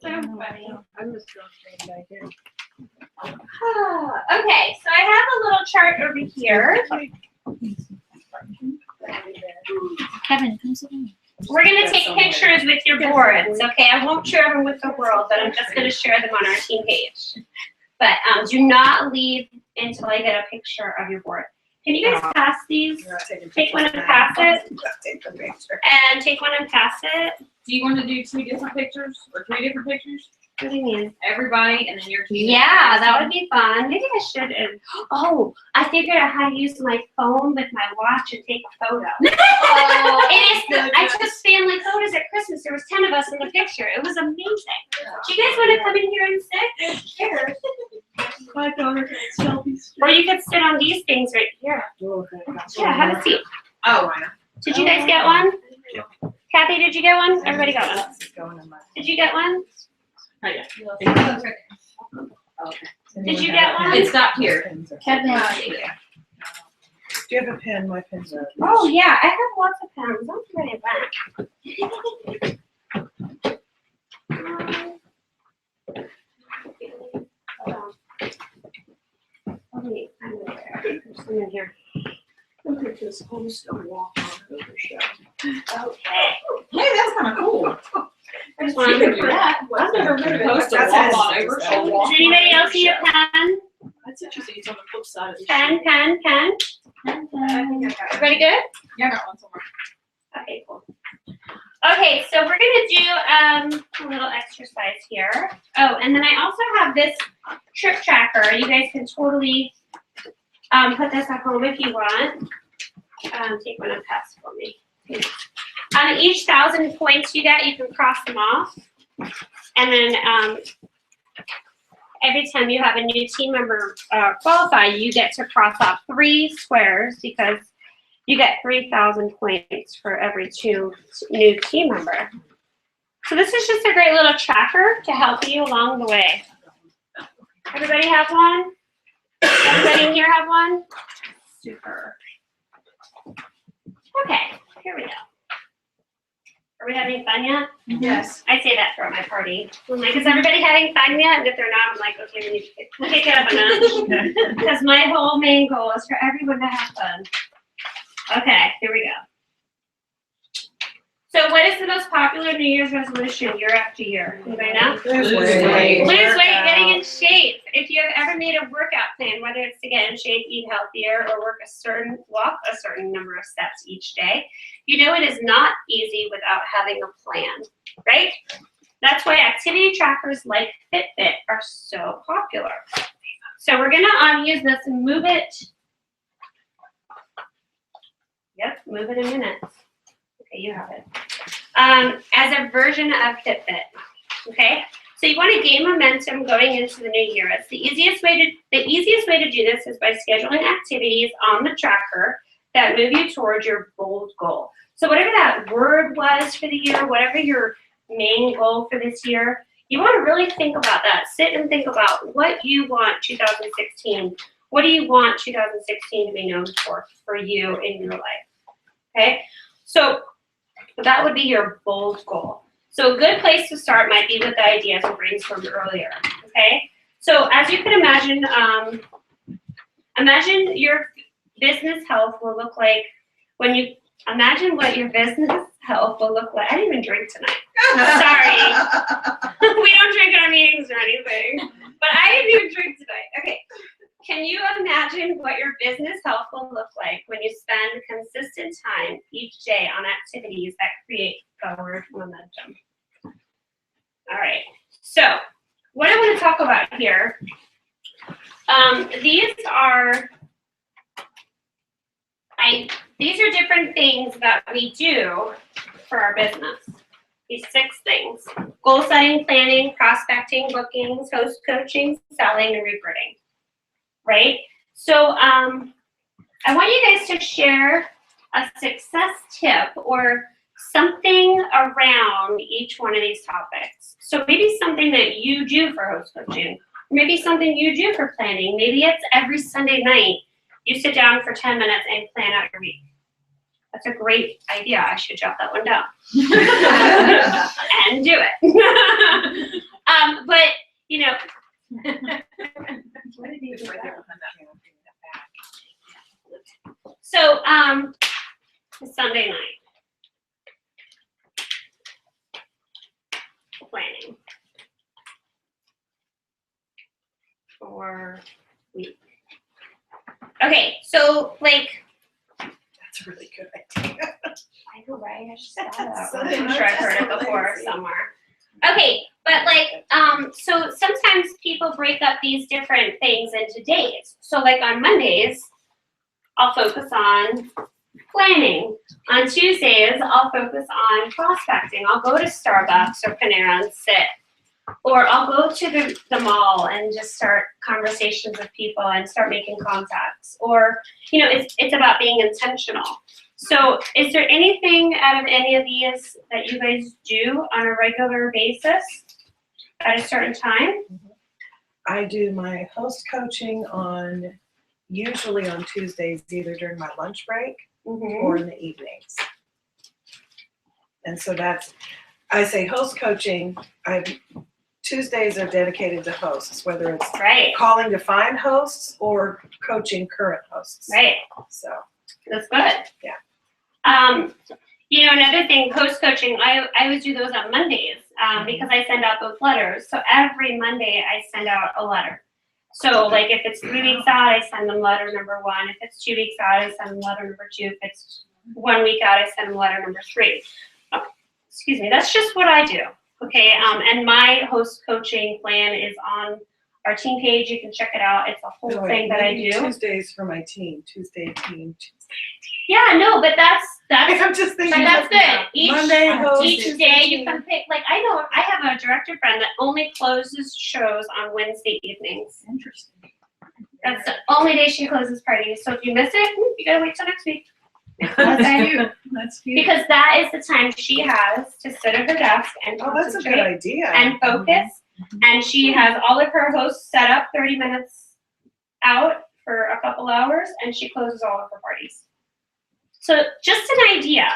So funny. I'm just going to stay back here. Okay, so I have a little chart over here. Kevin, come sit down. We're gonna take pictures with your boards, okay? I won't share them with the world, but I'm just gonna share them on our team page. But do not leave until I get a picture of your board. Can you guys pass these? You're not taking Take one and pictures pass now. it, Take the picture. and take one and pass it. Do you want to do 2 different pictures or 3 different pictures? What do you mean? Everybody and then your team. Yeah, that would be fun. Maybe I should. Oh, I figured out how to use my phone with my watch and take a photo. I took family photos at Christmas. There was 10 of us in the picture. It was amazing. Do you guys want to come in here and sit? Sure. My daughter gets selfies. Or you could sit on these things right here. Yeah, have a seat. Oh, I know. Did you guys get one? Kathy, did you get one? Everybody got one. Going in my- Did you get one? Oh, yeah. Did you get one? It stopped here. Kevin. Do you have a pen? My pen's not. Oh, yeah, I have lots of pens. I'll bring it back. Hold on. Oh, wait, I'm in there. There's some in here. Look at this homestone walk on over show. Okay. Hey, that's kind of cool. There's You one. can do that. I've never heard of it. Post a That's walk it. on over Does show. Does anybody else need a pen? That's interesting, it's on the flip side of the Pen, sheet. pen, pen. I think I got it. Everybody good? Yeah, I got one somewhere. Okay, cool. Okay, so we're gonna do a little exercise here. Oh, and then I also have this trip tracker. You guys can totally put this at home if you want. Take one and pass for me. Each 1,000 points you get, you can cross them off. And then every time you have a new team member qualify, you get to cross off 3 squares because you get 3,000 points for every 2 new team member. So this is just a great little tracker to help you along the way. Everybody have one? Everybody in here have one? Super. Okay, here we go. Are we having fun yet? Yes. I say that throughout my party. I'm like, is everybody having fun yet? And if they're not, I'm like, okay, we need to kick it up a notch. Because my whole main goal is for everyone to have fun. Okay, here we go. So what is the most popular New Year's resolution year after year? Anybody know? Lose weight. Lose weight, getting in shape. If you have ever made a workout plan, whether it's to get in shape, eat healthier, or walk a certain number of steps each day, you know it is not easy without having a plan, right? That's why activity trackers like Fitbit are so popular. So we're gonna use this and move it. Yep, move it in minutes. Okay, you have it. As a version of Fitbit. Okay, so you want to gain momentum going into the new year. It's the easiest way to do this is by scheduling activities on the tracker that move you towards your bold goal. So whatever that word was for the year, whatever your main goal for this year, you want to really think about that. Sit and think about what you want 2016. What do you want 2016 to be known for you in your life? Okay, so that would be your bold goal. So a good place to start might be with the ideas we brainstormed earlier, okay? So as you can imagine, imagine your business health will look like imagine what your business health will look like. I didn't even drink tonight. Sorry. We don't drink in our meetings or anything, but I didn't even drink tonight. Okay. Can you imagine what your business health will look like when you spend consistent time each day on activities that create forward momentum? All right, so what I want to talk about here, these are different things that we do for our business. These 6 things: goal setting, planning, prospecting, bookings, host coaching, selling, and recruiting. Right? So I want you guys to share a success tip or something around each one of these topics. So maybe something that you do for host coaching, maybe something you do for planning. Maybe it's every Sunday night you sit down for 10 minutes and plan out your week. That's a great idea. I should jot that one down and do it. But you know. What did he do right there behind that? So, Sunday night. Planning. For week. Okay, so like. That's a really good idea. I know, right? I just thought of that one. Sunday I'm night, sure I've heard it that's before amazing. somewhere. Okay, but like, so sometimes people break up these different things into days. So like on Mondays, I'll focus on planning. On Tuesdays, I'll focus on prospecting. I'll go to Starbucks or Panera and sit. Or I'll go to the mall and just start conversations with people and start making contacts. Or, you know, it's about being intentional. So is there anything out of any of these that you guys do on a regular basis at a certain time? I do my host coaching on usually on Tuesdays, either during my lunch break Mhm. or in the evenings. And so I say host coaching, Tuesdays are dedicated to hosts, whether it's Right, calling to find hosts or coaching current hosts. right. So, That's good. Yeah. Another thing, host coaching, I always do those on Mondays because I send out those letters. So every Monday I send out a letter. So like if it's 3 weeks out, I send them letter number 1. If it's 2 weeks out, I send them letter number 2. If it's 1 week out, I send them letter number 3. Oh, excuse me, that's just what I do. Okay, and my host coaching plan is on our team page. You can check it out. It's a whole thing that I maybe do. Tuesdays for my team, Tuesday team. Yeah, no, but that's I'm just but thinking. that's good. Monday host, Each Tuesday day you team. can pick. Like I know I have a director friend that only closes shows on Wednesday evenings. Interesting. That's the only day she closes parties. So if you miss it, you gotta wait till next week. That's cute. That's cute. Because that is the time she has to sit at her desk and Oh, that's a good concentrate idea. and focus. And she has all of her hosts set up 30 minutes out for a couple hours, and she closes all of her parties. So just an idea,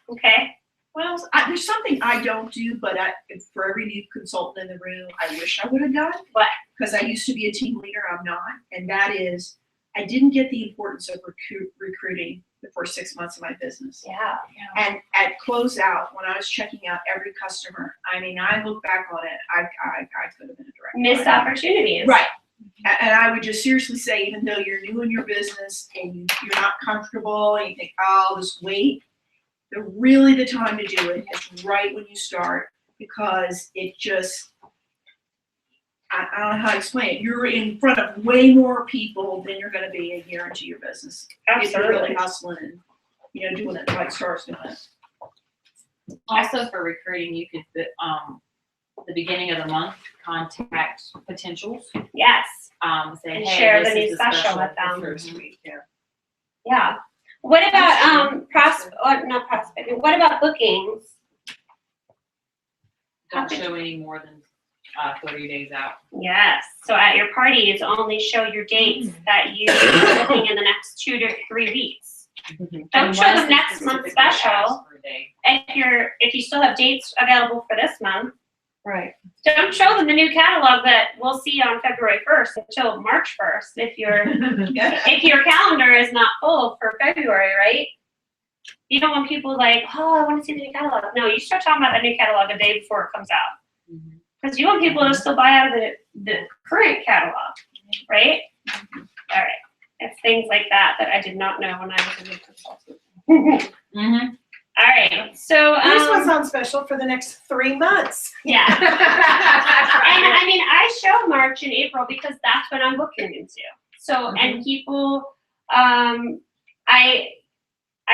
okay? Well, there's something I don't do, but for every new consultant in the room, I wish I would have done. What? Because I used to be a team leader, I'm not, and that is, I didn't get the importance of recruiting the first 6 months of my business. Yeah. And at closeout, when I was checking out every customer, I mean, I look back on it, I could have been a director. Missed opportunities. Right. And I would just seriously say, even though you're new in your business and you're not comfortable and you think, oh, I'll just wait, really the time to do it is right when you start, because it just, I don't know how to explain it. You're in front of way more people than you're going to be a year into your business. If you're really hustling and, doing it like Star's doing it. Also for recruiting, you could, the beginning of the month, contact potentials, Yes. say, And hey, share this the is new the special with them. First week, yeah. Yeah. What about not prospecting? What about bookings? Don't show any more than 30 days out. Yes. So at your parties, only show your dates that you are booking in the next 2 to 3 weeks. Don't show Unless the it's next month specifically asked special. for a day. If you still have dates available for this month, Right. don't show them the new catalog that we'll see on February 1st until March 1st if your calendar is not full for February, right? You don't want people like, oh, I want to see the new catalog. No, you start talking about the new catalog a day before it comes out. Because you want people to still buy out of the current catalog, right? All right. It's things like that I did not know when I was a new consultant. All right. So This was on special for the next 3 months. yeah. And I mean, I show March and April because that's when I'm booking into. So and people, I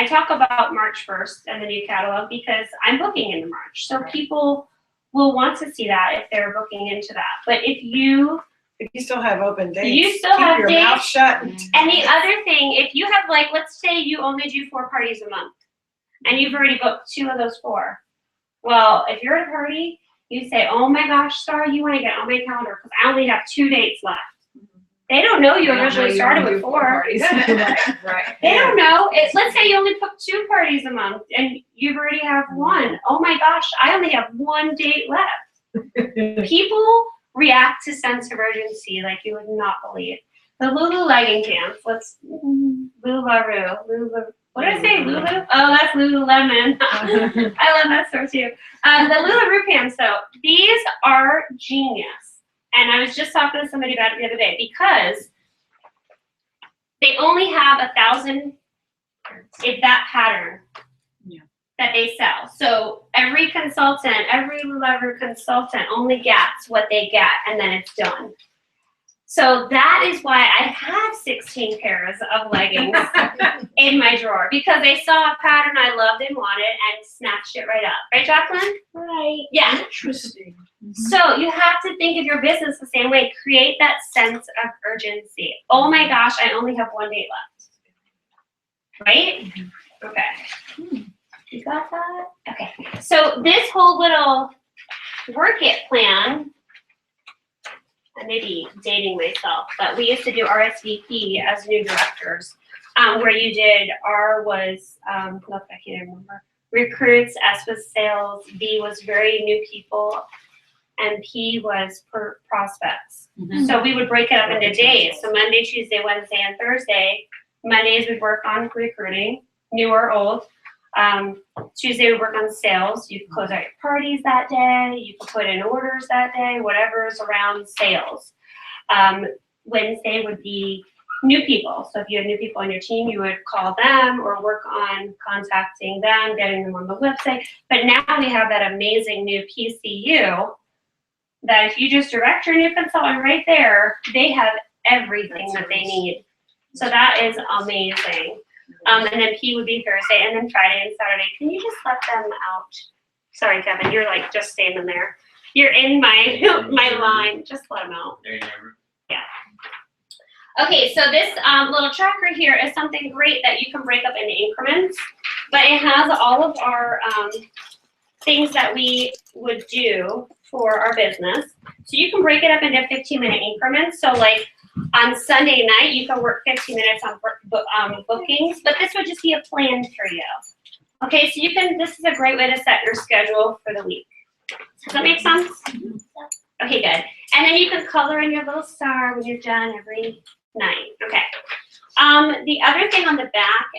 talk about March 1st and the new catalog because I'm booking into March. So people will want to see that if they're booking into that. But if you still have open dates, You still keep have your dates. mouth shut. and the other thing, if you have like, let's say you only do 4 parties a month and you've already booked 2 of those 4. Well, if you're at a party, you say, oh my gosh, Star, you want to get on my calendar because I only have 2 dates left. They don't know you originally started with 4. Right. They don't know. Let's say you only book 2 parties a month and you already have 1. Oh my gosh, I only have 1 date left. People react to sense of urgency like you would not believe. The Lulu legging pants. Lululemon. What did I say? Lulu? Oh, that's Lululemon. I love that store too. The Lulu pants, though, these are genius. And I was just talking to somebody about it the other day because they only have 1,000, if that pattern, that they sell. So every consultant, every Lululemon consultant only gets what they get, and then it's done. So that is why I have 16 pairs of leggings in my drawer, because they saw a pattern I loved and wanted and snatched it right up. Right, Jacqueline? Right. Yeah. Interesting. So you have to think of your business the same way. Create that sense of urgency. Oh my gosh, I only have 1 date left. Right? Okay. You got that? Okay. So this whole little work it plan I may be dating myself, but we used to do RSVP as new directors, where you did R was, look, I can't remember, recruits, S was sales, B was very new people, and P was prospects. Mhm. So we would break it up into days. So Monday, Tuesday, Wednesday, and Thursday. Mondays we'd work on recruiting, new or old. Tuesday we work on sales. You could close out your parties that day. You could put in orders that day, whatever's around sales. Wednesday would be new people. So if you had new people on your team, you would call them or work on contacting them, getting them on the website. But now we have that amazing new PCU that if you just direct your new consultant right there, they have everything that they need. So that is amazing. And then P would be Thursday, and then Friday and Saturday. Can you just let them out? Sorry, Kevin, you're like just standing there. You're in my my line. Just let them out. Yeah. Okay, so this little tracker here is something great that you can break up into increments, but it has all of our things that we would do for our business. So you can break it up into 15-minute increments. So like on Sunday night, you can work 15 minutes on bookings, but this would just be a plan for you. Okay, so you can, this is a great way to set your schedule for the week. Does that make sense? Okay, good. And then you can color in your little star when you're done every night. Okay. The other thing on the back,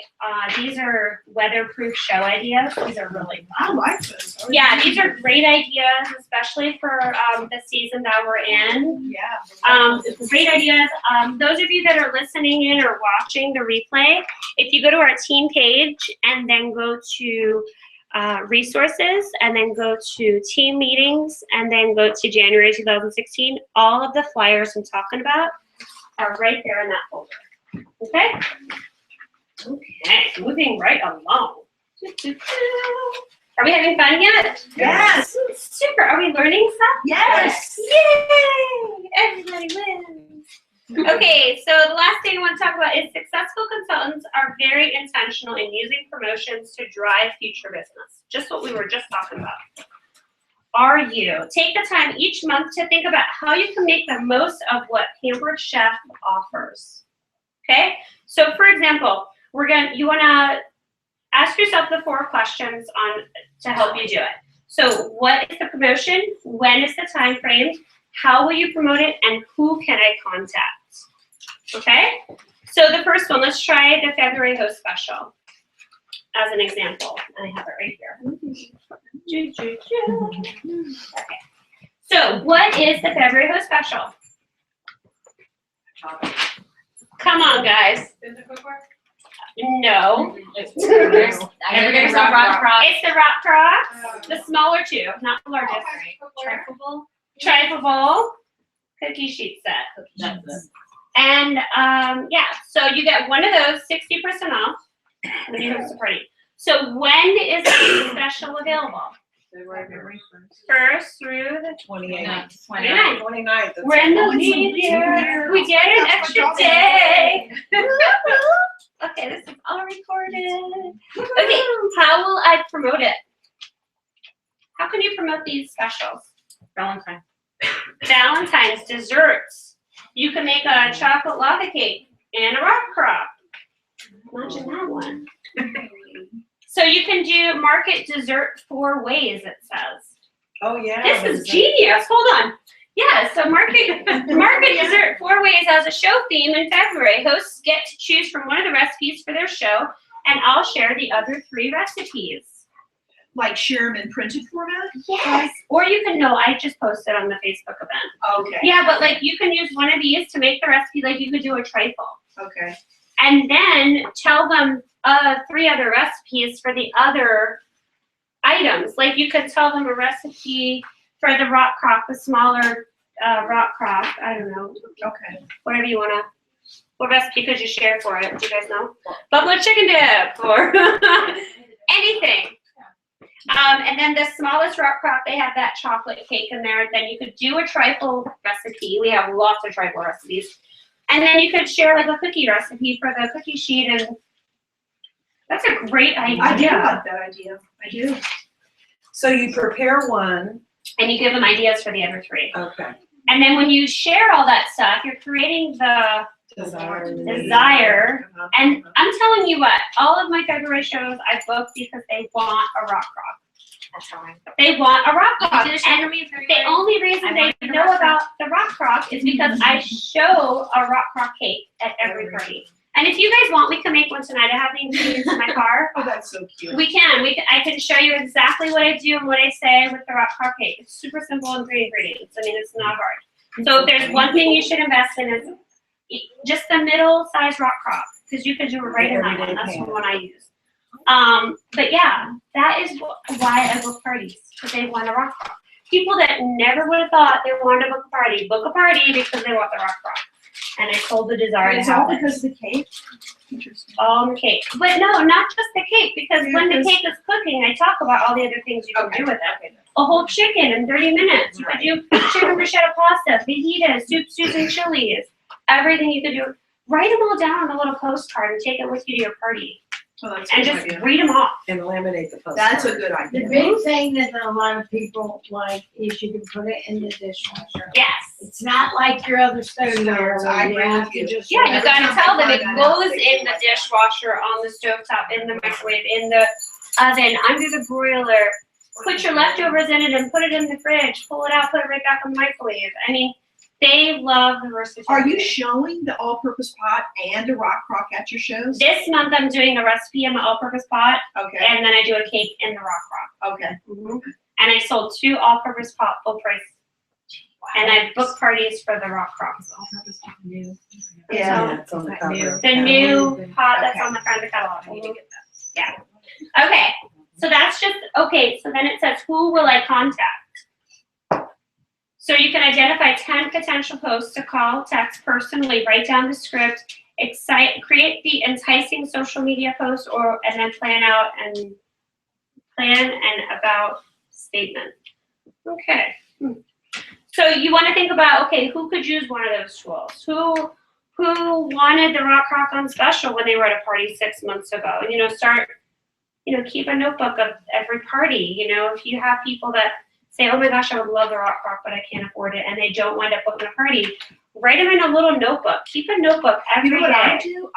these are weatherproof show ideas. These are really fun. I like those. Yeah, these are great ideas, especially for the season that we're in. Yeah. Great ideas. Those of you that are listening in or watching the replay, if you go to our team page and then go to resources and then go to team meetings and then go to January 2016, all of the flyers I'm talking about are right there in that folder. Okay? Okay, moving right along. Are we having fun yet? Yes. Super. Are we learning stuff? Yes. Yay! Everybody wins. Okay, so the last thing I want to talk about is successful consultants are very intentional in using promotions to drive future business. Just what we were just talking about. Are you? Take the time each month to think about how you can make the most of what Pampered Chef offers. Okay, so for example, you want to ask yourself the 4 questions to help you do it. So what is the promotion? When is the time frame? How will you promote it? And who can I contact? Okay, so the first one, let's try the February host special as an example. I have it right here. Okay, so what is the February host special? Come on, guys. Is it cookware? No. It's There's a rock cross. It's the rock cross, the smaller 2, not the largest. Trifle cookie sheet set. That's it. And yeah, so you get one of those 60% off when you host a party. So when is the special available? February 1st through the 28th. 29th. 29th. We're in the lead year. We get an extra day. Okay, this is all recorded. Okay, how will I promote it? How can you promote these specials? Valentine. Valentine's desserts. You can make a chocolate lava cake and a rock crop. Imagine that one. So you can do market dessert 4 ways, it says. Oh, yeah. This is genius. Hold on. Yeah, so market dessert 4 ways as a show theme in February. Hosts get to choose from one of the recipes for their show, and I'll share the other 3 recipes. Like share them in printed format? Yes. Or you can, no, I just posted on the Facebook event. Okay. Yeah, but like you can use one of these to make the recipe, like you could do a trifle. Okay. And then tell them 3 other recipes for the other items. Like you could tell them a recipe for the rock crop, the smaller rock crop. I don't know. Okay. Whatever you wanna. What recipe could you share for it? Do you guys know? Buffalo chicken dip or anything. And then the smallest rock crop, they have that chocolate cake in there. Then you could do a trifle recipe. We have lots of trifle recipes. And then you could share like a cookie recipe for the cookie sheet, and that's a great idea. I do like that idea. I do. So you prepare one. And you give them ideas for the other 3. Okay. And then when you share all that stuff, you're creating the desire. And I'm telling you what, all of my February shows I booked because they want a rock rock. That's how I. They want a rock You rock. can do the show And for me in the February. only reason I they want the know rock about the rock rock is because I show a rock rock cake at every party. And if you guys want, we can make one tonight. I have the ingredients in my car. Oh, that's so cute. We can. I can show you exactly what I do and what I say with the rock rock cake. It's super simple and great ingredients. I mean, it's not hard. So if there's one thing you should invest in is just the middle size rock rock, because you could do it right in that one. That's the one I use. But yeah, that is why I book parties, because they want a rock rock. People that never would have thought they wanted to book a party because they want the rock rock. And I sold the desire to It's all have it. because of the cake? Interesting. All the cake. But no, not just the cake, because when the cake is cooking, I talk about all the other things you can do with it. A whole chicken in 30 minutes. You could do chicken bruschetta pasta, fajitas, soups and chilies. Everything you could do. Write them all down on a little postcard and take it with you to your party. Oh, that's a And good just idea. read them off. And laminate the postcard. That's a good The idea. big thing that a lot of people like is you can put it in the dishwasher. Yes. It's not like your other stoneware So I where you agree have with to you. just. Yeah, you Every gotta time I tell them find it that out, goes they in do the like that. dishwasher, on the stovetop, in the microwave, in the oven, under the broiler. Put your leftovers in it and put it in the fridge. Pull it out, put it right back in the microwave. I mean, they love the versatility. Are you showing the all-purpose pot and a rock crock at your shows? This month I'm doing a recipe in the all-purpose pot, Okay, and then I do a cake in the rock rock. okay. And I sold 2 all-purpose pot full price. And I booked parties for the rock rocks. Yeah. Yeah, it's on the cover. The new pot that's on the front of the catalog. Yeah. Okay, so that's just, okay, so then it says, who will I contact? So you can identify 10 potential hosts to call, text personally, write down the script, create the enticing social media post, and then plan an about statement. Okay. So you want to think about, okay, who could use one of those tools? Who wanted the rock rock on special when they were at a party 6 months ago? And, keep a notebook of every party. If you have people that say, oh my gosh, I would love the rock rock, but I can't afford it, and they don't wind up booking a party, write them in a little notebook. Keep a notebook every You day. know what I do?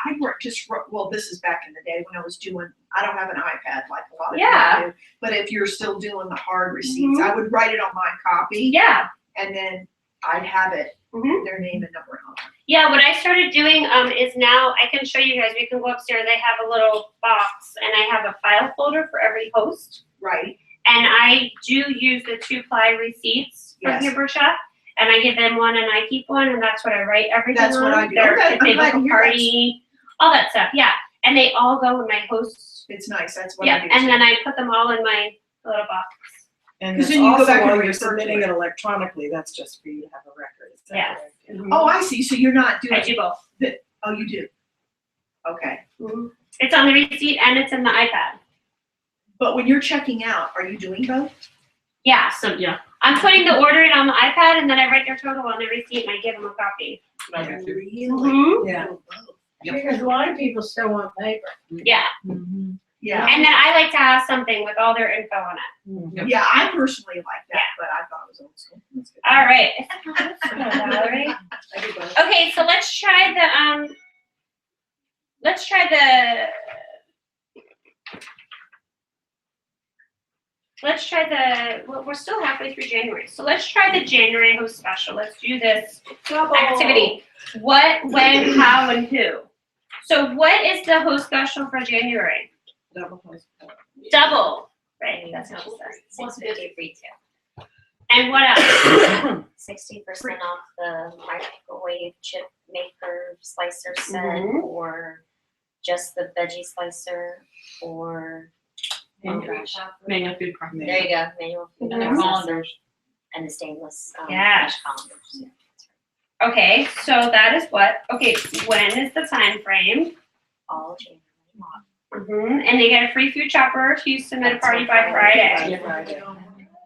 Well, this is back in the day when I was doing, I don't have an iPad like a lot of people do. But if you're still doing the hard receipts, I would write it on my copy. Yeah. And then I'd have it, Mhm. their name and number on it. Yeah, what I started doing is now, I can show you guys, we can go upstairs, they have a little box, and I have a file folder for every host. Right. And I do use the 2-ply receipts from Yes. Huber Chef, and I give them one and I keep one, and that's what I write everything That's on. what I do. Their- Okay, If they I'm glad book to a hear that. party, all that stuff, yeah. And they all go in my hosts. It's nice. That's what I Yeah, do. and too. then I put them all in my little box. And 'Cause it's then you go also back and when you're refer to submitting it. it electronically, that's just for you to have a record. Is that Yes. correct? Oh, I see. So you're not I doing, do both. oh, you do? Okay. It's on the receipt and it's in the iPad. But when you're checking out, are you doing both? Yeah, so Yeah. I'm putting the order in on the iPad, and then I write their total on the receipt and I give them a copy. Really? Mhm. Yeah. Because a lot of people still want paper. Yeah, Yeah. and then I like to have something with all their info on it. Yeah, I personally like that, but I thought it was old school. That's good. All right. Valerie. I do both. Okay, so let's try the, well, we're still halfway through January. So let's try the January host special. Let's do this activity. What, when, how, and who. So what is the host special for January? Double postcard. Double, right? That's what it says. $6.50 retail. And what else? 60% off the microwave chip maker slicer set, Mhm. or just the veggie slicer, or oh gosh, Manual food processor. there you go, manual food Mhm. processor, Colanders. and the stainless Yes. mesh colanders. Yeah. Okay, so that is what, okay, when is the time frame? All January. And they get a free food chopper if you submit a party by Friday. Yeah, Friday.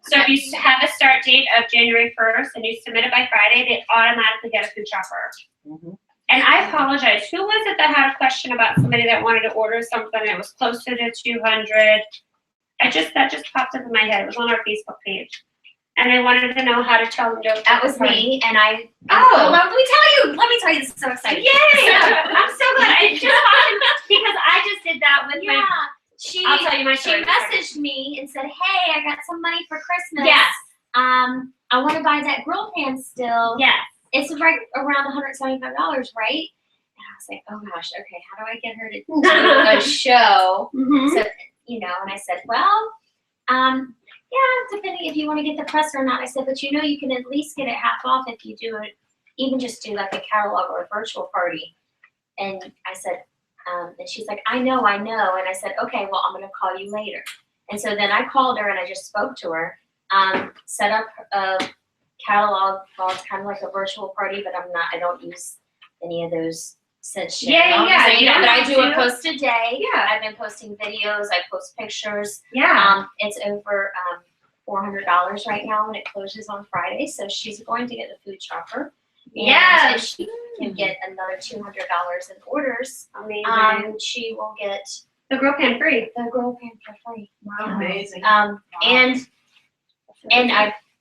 So if you have a start date of January 1st and you submit it by Friday, they automatically get a food chopper. Mhm. And I apologize, who was it that had a question about somebody that wanted to order something that was closer to 200? That just popped up in my head, it was on our Facebook page. And I wanted to know how to tell them to. That was me, and I. Oh. Let me tell you. This is so exciting. Yay! I'm so glad. I just happened because I just did that with Yeah. my. I'll tell you my She story. messaged me and said, "Hey, I got some money for Christmas. Yes. I want to buy that grill pan still. Yes. It's right around $175, right?" And I was like, "Oh gosh, okay. How do I get her to do a show?" Mm-hmm. So, and I said, "Well, yeah, depending if you want to get the press or not." I said, "But you can at least get it half off if you do it, even just do like a catalog or a virtual party." And I said, and she's like, I know. And I said, "Okay, well, I'm going to call you later." And so then I called her and I just spoke to her, set up a catalog. Well, it's kind of like a virtual party, but I don't use any of those since Yeah. You don't but I have do to. a post a day. Yeah. I've been posting videos. I post pictures. Yeah. It's over $400 right now, and it closes on Friday. So she's going to get the food shopper. And Yes. if she can get another $200 in orders, Amazing. she will get The grill pan free. the grill pan for free. Amazing. And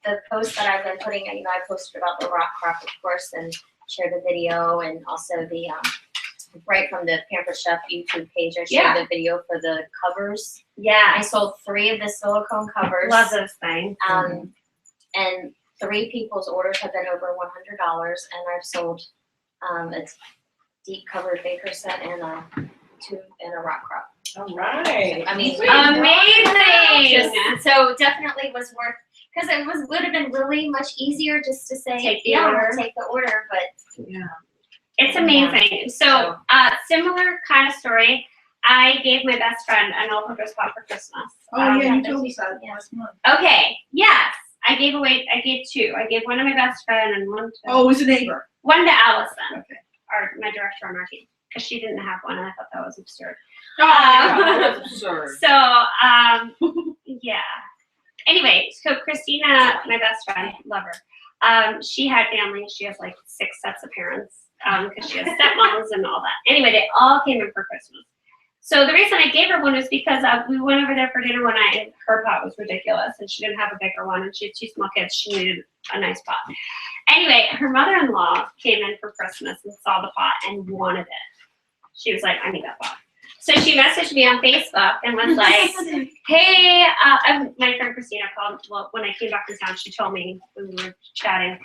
the post that I've been putting, I posted about the rock crop, of course, and shared the video, and also the right from the Pampered Chef YouTube page, I shared the video for the covers. Yeah. I sold 3 of the silicone covers. Love those things. And 3 people's orders have been over $100, and I've sold a deep covered baker set and a rock crop. All right. I mean, Amazing. so definitely was worth, because it would have been really much easier just to say, Take the order. take the order, but Yeah. It's amazing. So, similar kind of story. I gave my best friend an all-purpose pot for Christmas. Oh, yeah, you told us that yeah. last month. Okay. Yes. I gave 2. I gave one to my best friend and one to Oh, it was a neighbor. Allison, Okay. my director on our team, because she didn't have one, and I thought that was absurd. That's absurd. So, yeah. Anyway, so Christina, my best friend, love her. She had family. She has like 6 sets of parents because she has stepmoms and all that. Anyway, they all came in for Christmas. So the reason I gave her one is because we went over there for dinner one night, and her pot was ridiculous, and she didn't have a bigger one, and she had 2 small kids. She needed a nice pot. Anyway, her mother-in-law came in for Christmas and saw the pot and wanted it. She was like, "I need that pot." So she messaged me on Facebook and was like, "Hey," my friend Christina called. Well, when I came back to town, she told me when we were chatting.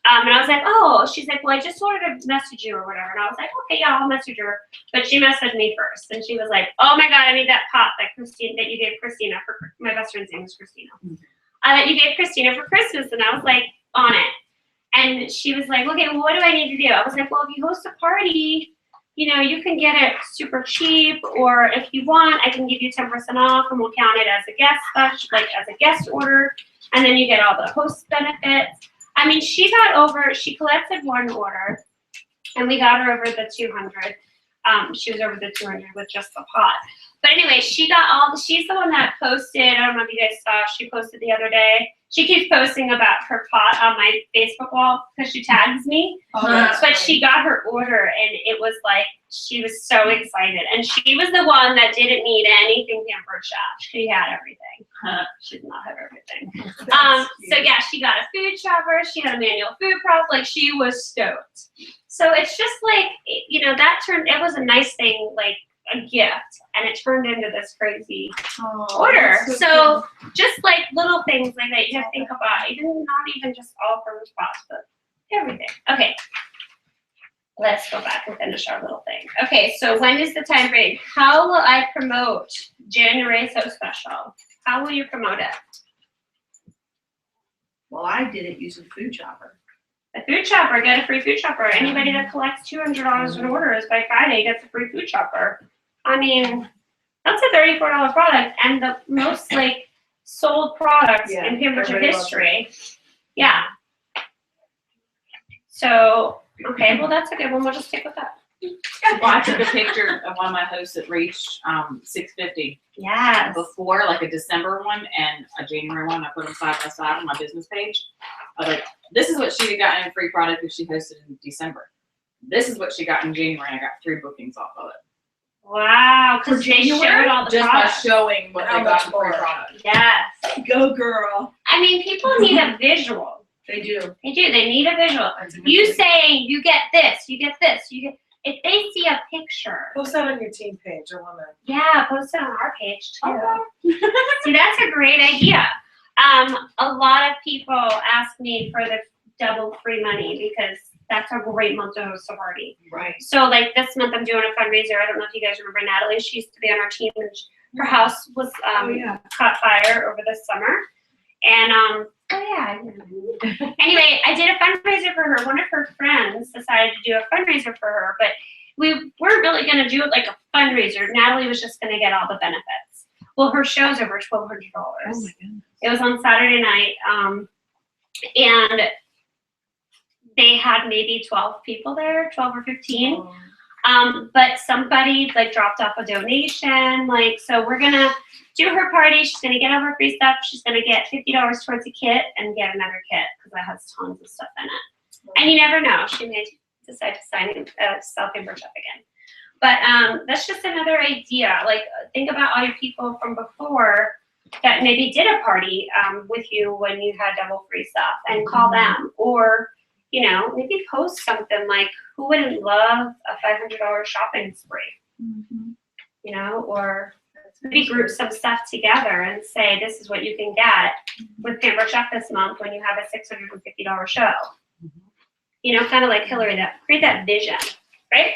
And I was like, "Oh," she's like, "Well, I just wanted to message you or whatever." And I was like, "Okay, yeah, I'll message her." But she messaged me first, and she was like, "Oh my God, I need that pot that you gave Christina for my best friend's name is Christina. That you gave Christina for Christmas." And I was like, on it. And she was like, "Okay, well, what do I need to do?" I was like, "Well, if you host a party, you can get it super cheap, or if you want, I can give you 10% off, and we'll count it as a guest special, like as a guest order, and then you get all the host benefits." I mean, she collected one order, and we got her over the 200. She was over the 200 with just the pot. But anyway, she's the one that posted, I don't know if you guys saw, she posted the other day. She keeps posting about her pot on my Facebook wall because she tags me. But she got her order, and it was like, she was so excited. And she was the one that didn't need anything Pampered Chef. She had everything. She did not have everything. So yeah, she got a food shopper. She had a manual food prop. Like, she was stoked. So it's just like, it was a nice thing, like a gift, and it turned into this crazy order. So just like little things like that you have to think about. Not even just all from the spots, but everything. Okay. Let's go back and finish our little thing. Okay, so when is the time frame? How will I promote January So Special? How will you promote it? Well, I did it using Food Chopper. A food shopper, get a free food shopper. Anybody that collects $200 in orders by Friday gets a free food shopper. I mean, that's a $34 product, and the most sold products in Pampered Chef history. Yeah. So, okay, well that's a good one. We'll just stick with that. Well, I took a picture of one of my hosts that reached 650 Yes. before, like a December one and a January one. I put them side by side on my business page. I was like, this is what she had gotten in free product if she hosted in December. This is what she got in January. I got 3 bookings off of it. Wow, For because they January? showed all the Just by products. showing what How they much got for free more? product. Yes. Go girl. I mean, people need a visual. They do. They do. They need a visual. That's a good You thing. saying you get this, you get this, you get. If they see a picture, Post that on your team page, I wanna. yeah, post it on our page too. See, that's a great idea. A lot of people ask me for the double free money because that's a great month to host a party. Right. So like this month I'm doing a fundraiser. I don't know if you guys remember Natalie. She used to be on our team and her house was yeah. caught fire over the summer. And oh yeah. Anyway, I did a fundraiser for her. One of her friends decided to do a fundraiser for her, but we weren't really gonna do it like a fundraiser. Natalie was just gonna get all the benefits. Well, her show's over $1,200. goodness. It was on Saturday night, and they had maybe 12 people there, 12 or 15. But somebody like dropped off a donation, like, so we're gonna do her party. She's gonna get all her free stuff. She's gonna get $50 towards a kit and get another kit because that has tons of stuff in it. And you never know, she may decide to sign self-membership again. But that's just another idea. Like, think about all your people from before that maybe did a party with you when you had double free stuff and call them. Or, you know, maybe post something like, who wouldn't love a $500 shopping spree? You know, or maybe group some stuff together and say, this is what you can get with Pamper Chef this month when you have a $650 show. You know, kind of like Hillary, that create that vision, right?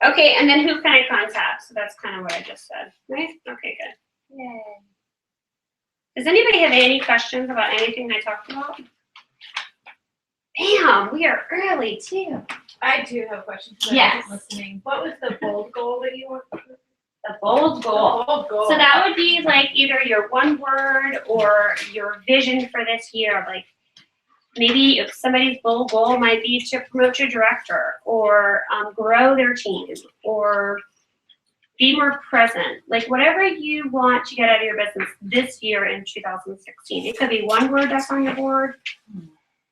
Okay, and then who can I contact? So that's kind of what I just said, right? Okay, good. Yay. Does anybody have any questions about anything I talked about? Bam, we are early too. I do have a question. 'Cause I Yes. wasn't listening. What was the bold goal that you wanted? The bold goal. Bold goal. So that would be like either your one word or your vision for this year. Like maybe if somebody's bold goal might be to promote your director or grow their team or be more present. Like whatever you want to get out of your business this year in 2016. It could be one word that's on your board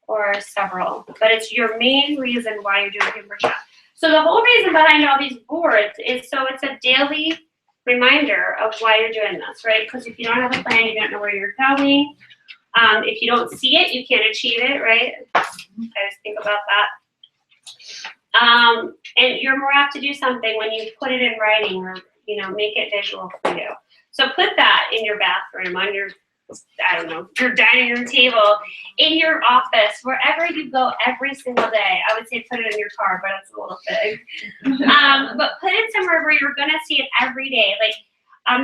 or several, but it's your main reason why you're doing Pamper Chef. So the whole reason behind all these boards is so it's a daily reminder of why you're doing this, right? Because if you don't have a plan, you don't know where you're going. If you don't see it, you can't achieve it, right? I just think about that. And you're more apt to do something when you put it in writing or, you know, make it visual for you. So put that in your bathroom, on your, I don't know, your dining room table, in your office, wherever you go every single day. I would say put it in your car, but it's a little big. But put it somewhere where you're gonna see it every day. Like,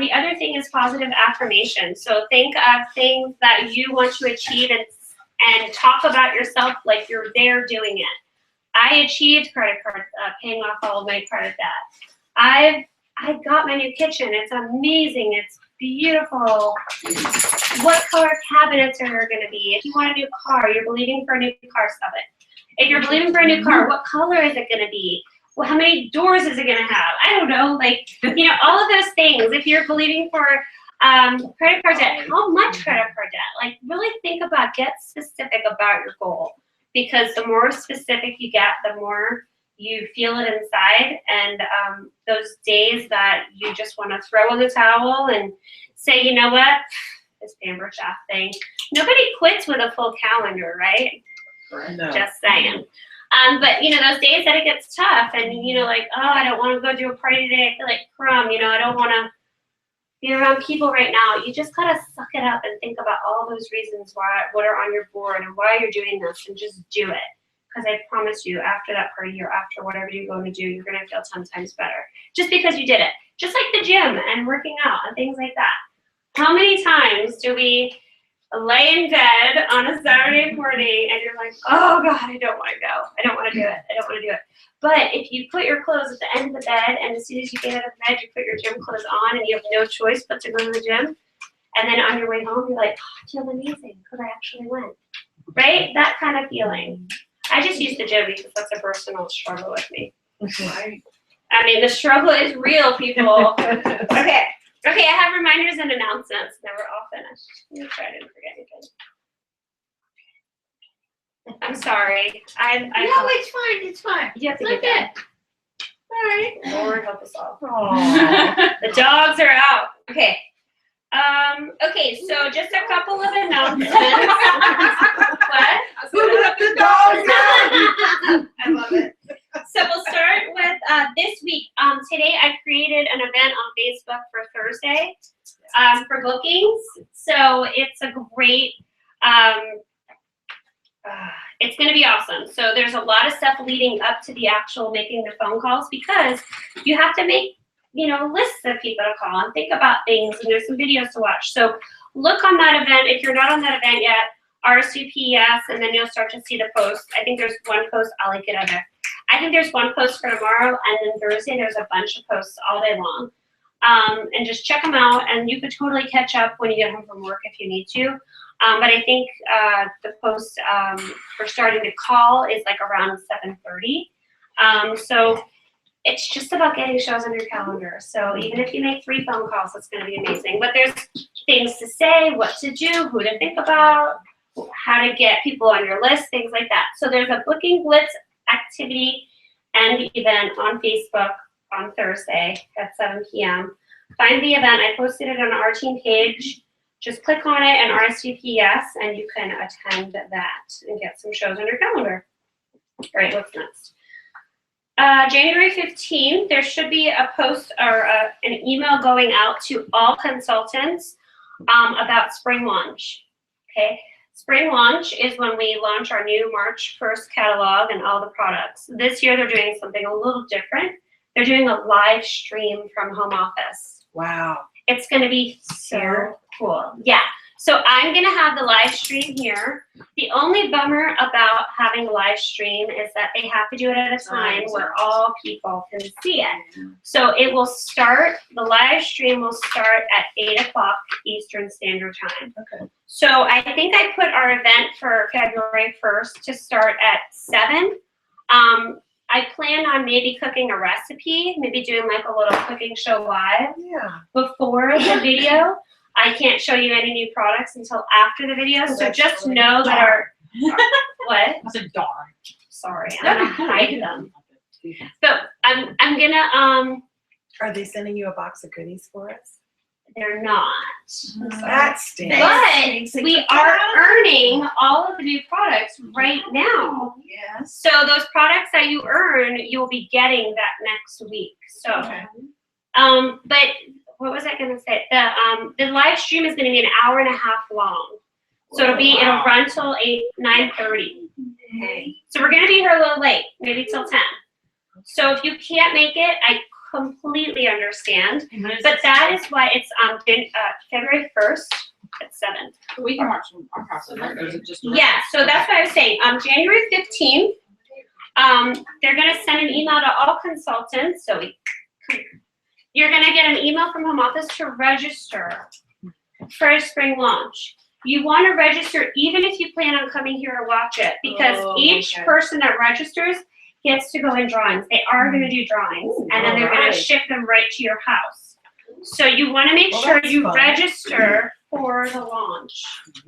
the other thing is positive affirmation. So think of things that you want to achieve and talk about yourself like you're there doing it. I achieved credit card, paying off all of my credit debt. I got my new kitchen. It's amazing. It's beautiful. What color cabinets are there going to be? If you want a new car, you're believing for a new car, stop it. If you're believing for a new car, what color is it going to be? Well, how many doors is it going to have? I don't know. Like, you know, all of those things. If you're believing for credit card debt, how much credit card debt? Like, really think about, get specific about your goal. Because the more specific you get, the more you feel it inside. And those days that you just want to throw in the towel and say, you know what, this Pamper Chef thing. Nobody quits with a full calendar, right? No. Just saying. But you know, those days that it gets tough and you know, like, oh, I don't want to go do a party today. I feel like crumb, you know, I don't want to be around people right now. You just gotta suck it up and think about all those reasons why, what are on your board and why you're doing this, and just do it. Because I promise you, after that party or after whatever you're going to do, you're gonna feel 10 times better. Just because you did it. Just like the gym and working out and things like that. How many times do we lay in bed on a Saturday morning and you're like, oh God, I don't want to go. I don't want to do it. I don't want to do it. But if you put your clothes at the end of the bed and as soon as you get out of bed, you put your gym clothes on and you have no choice but to go to the gym. And then on your way home, you're like, oh, I feel amazing because I actually went. Right? That kind of feeling. I just use the gym because that's a personal struggle with me. Right. I mean, the struggle is real, people. Okay. Okay, I have reminders and announcements. Now we're all finished. Let me try I didn't forget anything. I'm sorry. No, it's fine, it's fine. You have to Look get at, right. Lord help us all. Aw. The dogs are out. Okay. Okay, so just a couple of announcements. What? Who let the dogs out? I love it. So we'll start with this week. Today I created an event on Facebook for Thursday for bookings. So it's a great, it's going to be awesome. So there's a lot of stuff leading up to the actual making the phone calls because you have to make, lists of people to call and think about things, and there's some videos to watch. So look on that event. If you're not on that event yet, RSVP, and then you'll start to see the post. I think there's one post, I'll link it on there. I think there's one post for tomorrow, and then Thursday there's a bunch of posts all day long. And just check them out, and you could totally catch up when you get home from work if you need to. But I think the post for starting to call is like around 7:30. So it's just about getting shows on your calendar. So even if you make 3 phone calls, it's going to be amazing. But there's things to say, what to do, who to think about, how to get people on your list, things like that. So there's a booking blitz activity and event on Facebook on Thursday at 7 p.m. Find the event. I posted it on our team page. Just click on it and RSVP and you can attend that and get some shows on your calendar. All right, what's next? January 15th, there should be a post or an email going out to all consultants about spring launch. Okay, spring launch is when we launch our new March 1st catalog and all the products. This year they're doing something a little different. They're doing a live stream from home office. Wow. It's going to be so cool. Yeah. So I'm going to have the live stream here. The only bummer about having a live stream is that they have to do it at a time where all people can see it. So it will start, the live stream will start at 8 o'clock Eastern Standard Time. Okay. So I think I put our event for February 1st to start at 7. I plan on maybe cooking a recipe, maybe doing like a little cooking show live before the video. I can't show you any new products until after the video, so just know that our what? I said darn. Sorry, I'm gonna hide them. So I'm gonna Are they sending you a box of goodies for us? they're not. That stinks. But we are earning all of the new products right now. Yes. So those products that you earn, you'll be getting that next week. So Okay. but what was I gonna say? The live stream is gonna be an hour and a half long. So it'll run till 9:30. Hey. So we're gonna be here a little late, maybe till 10. So if you can't make it, I completely understand. But that is why it's February 1st at 7. We can watch our house, or is it just? Yeah, so that's what I was saying. January 15th, they're gonna send an email to all consultants. So you're gonna get an email from home office to register for a spring launch. You want to register even if you plan on coming here to watch it, because each person that registers gets to go in drawings. They are going to do drawings, and then they're going to ship them right to your house. So you want to make sure you register for the launch,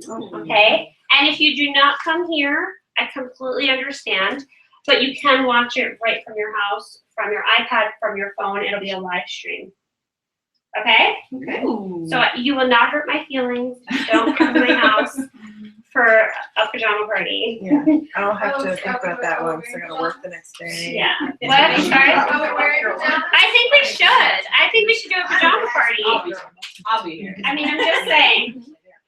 okay? And if you do not come here, I completely understand, but you can watch it right from your house, from your iPad, from your phone. It'll be a live stream. Okay? Okay. So you will not hurt my feelings. Don't come to my house for a pajama party. Yeah, I'll have to think about that one, because I'm gonna work the next day. Yeah. What? Sorry? I think we should. I think we should do a pajama party. I'll be here. I mean, I'm just saying.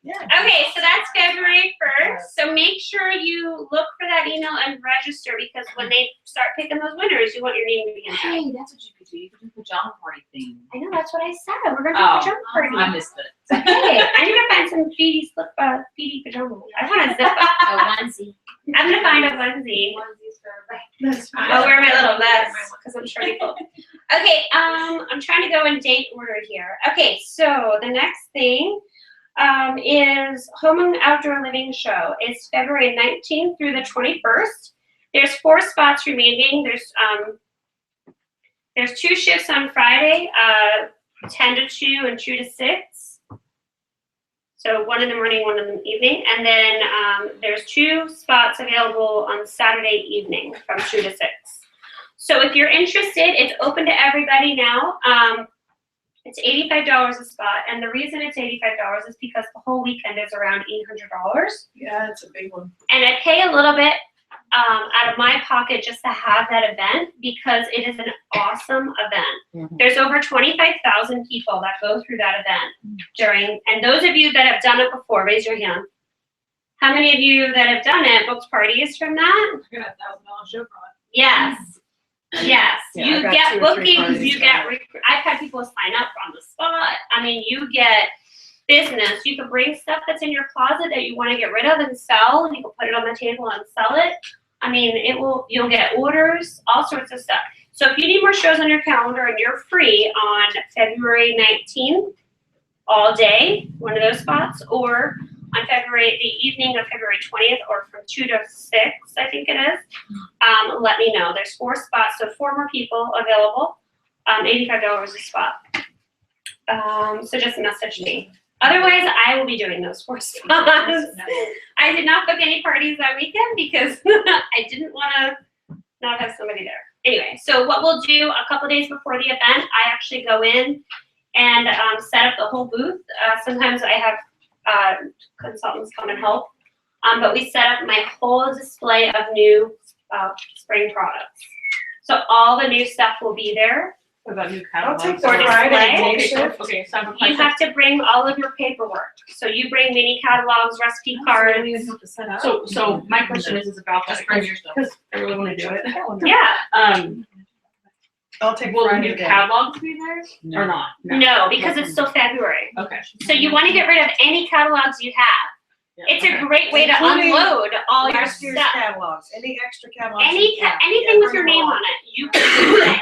Yeah. Okay, so that's February 1st. So make sure you look for that email and register, because when they start picking those winners, you want your name to be in there. Hey, that's what you could do. You could do pajama party theme. I know, that's what I said. We're going to do a pajama party. I missed it. Okay, I need to find some Feedy pajamas. I want a zip up. A onesie. I'm going to find a onesie. That's fine. I'll wear my little vest because I'm sure people. Okay, I'm trying to go in date order here. Okay, so the next thing is Home and Outdoor Living Show. It's February 19th through the 21st. There's 4 spots remaining. There's 2 shifts on Friday, 10 to 2 and 2 to 6. So 1 in the morning, 1 in the evening. And then there's 2 spots available on Saturday evening from 2 to 6. So if you're interested, it's open to everybody now. It's $85 a spot, and the reason it's $85 is because the whole weekend is around $800. Yeah, it's a big one. And I pay a little bit out of my pocket just to have that event because it is an awesome event. There's over 25,000 people that go through that event during, and those of you that have done it before, raise your hand. How many of you that have done it booked parties from that? I got $1,000 show for Yes. Yes. Yeah, I You got get 2 or 3 bookings, parties you get, from I've had people sign up on the spot. I mean, you get business. You can bring stuff that's in your closet that you want to get rid of and sell. You can put it on the table and sell it. I mean, you'll get orders, all sorts of stuff. So if you need more shows on your calendar and you're free on February 19th, all day, one of those spots, or on the evening of February 20th, or from 2 to 6, I think it is, let me know. There's 4 spots, so 4 more people available, $85 a spot. So just message me. Otherwise, I will be doing those 4 spots. I did not book any parties that weekend because I didn't want to not have somebody there. Anyway, so what we'll do a couple days before the event, I actually go in and set up the whole booth. Sometimes I have consultants come and help, but we set up my whole display of new spring products. So all the new stuff will be there. What about new I'll take catalogs? the For Friday display. day shift. Okay, so I have a You question. have to bring all of your paperwork. So you bring mini catalogs, recipe cards. So my question is about that, because I really wanna do it. Yeah. I'll take Will Friday new day. catalogs be there or not? No, because it's still February. Okay. So you want to get rid of any catalogs you have. It's a great way to Including unload all your Last year's stuff. catalogs, any extra catalogs. Anything you with your name on it, you can do it.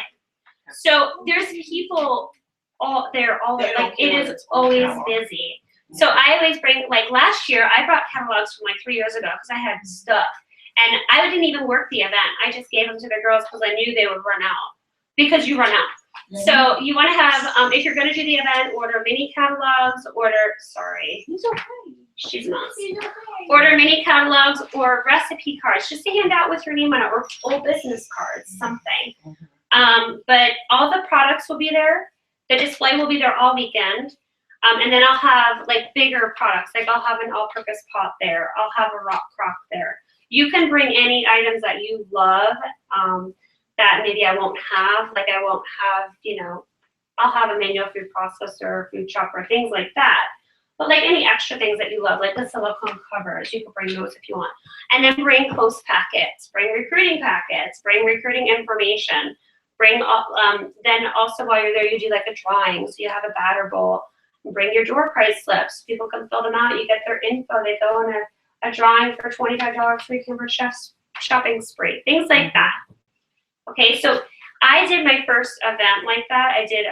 So there's people all there all They don't like it care is if it's one always catalog. busy. So I always bring, like last year I brought catalogs from like 3 years ago because I had stuff. And I didn't even work the event. I just gave them to the girls because I knew they would run out. Because you run out. So you want to have, if you're going to do the event, order mini catalogs, He's okay. she's not. He's okay. Order mini catalogs or recipe cards just to hand out with your name on it, or old business cards, something. But all the products will be there. The display will be there all weekend. And then I'll have like bigger products, like I'll have an all-purpose pot there. I'll have a rock crock there. You can bring any items that you love that maybe I won't have. Like I won't have, I'll have a manual food processor, food chopper, things like that. But like any extra things that you love, like the silicone covers, you can bring those if you want. And then bring post packets, bring recruiting packets, bring recruiting information. Bring, then also while you're there, you do like a drawing. So you have a batter bowl. Bring your door price slips. People can fill them out. You get their info. They go in a drawing for $25 free Kimber Chef's shopping spree. Things like that. Okay, so I did my first event like that. I did,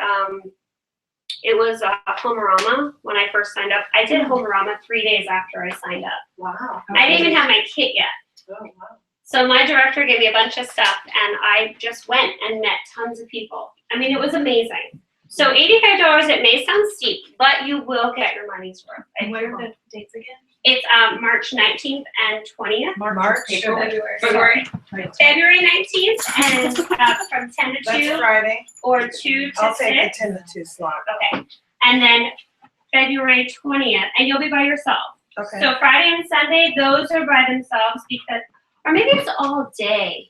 it was Homerama when I first signed up. I did Homerama 3 days after I signed up. Wow. I didn't even have my kit yet. Oh, wow. So my director gave me a bunch of stuff and I just went and met tons of people. I mean, it was amazing. So $85, it may sound steep, but you will get your money's worth. And what are the dates again? It's March 19th and 20th. March. February 19th and from 10 to 2 That's Friday. or 2 to I'll 6. take the 10 to 2 slot. Okay. And then February 20th, and you'll be by yourself. Okay. So Friday and Sunday, those are by themselves because, or maybe it's all day.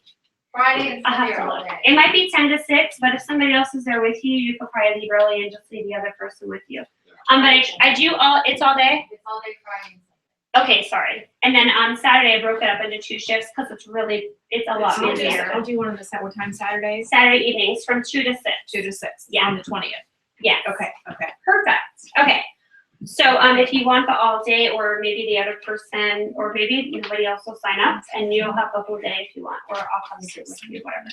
Friday and I'll have Sunday to are all look. day. It might be 10 to 6, but if somebody else is there with you, you could probably leave early and just leave the other person with you. But I do it's all day? It's all day Friday and Sunday. Okay, sorry. And then on Saturday, I broke it up into 2 shifts because it's a lot busier. I'll do one of the set, what time, Saturdays? Saturday evenings from 2 to 6. 2 to 6. Yeah. On the 20th. Yes. Okay. Perfect. Okay. So if you want the all day, or maybe the other person, or maybe nobody else will sign up, and you'll have the whole day if you want, or I'll come sit with you, whatever.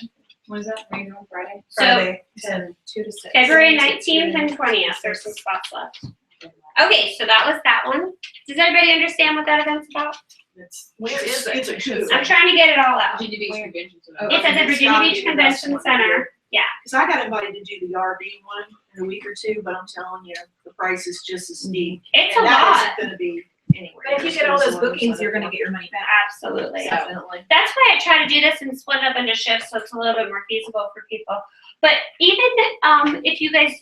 When is that? Are you on Friday? So Friday, 10. 2 to 6. February 19th and 20th, there's some spots left. Okay, so that was that one. Does everybody understand what that event's about? Where is it? It's a coup. I'm trying to get it all out. Virginia Beach Convention Center. It's at the It's Virginia gotta Beach be the best Convention one. Center. Because I got invited to do the RV one in a week or two, but I'm telling you, the price is just as steep. It's a And that lot. isn't gonna be anywhere. But if you get all those bookings, you're gonna get your money back. Absolutely. So, Definitely. That's why I try to do this and split up into shifts so it's a little bit more feasible for people. But even if you guys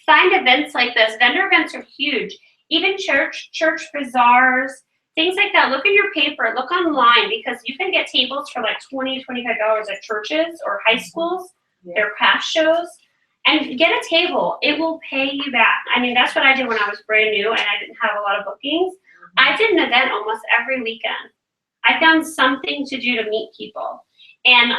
find events like this, vendor events are huge. Even church bazaars, things like that. Look in your paper, look online, because you can get tables for like $20, $25 at churches or high schools, their craft shows, and get a table. It will pay you back. I mean, that's what I did when I was brand new and I didn't have a lot of bookings. I did an event almost every weekend. I found something to do to meet people. And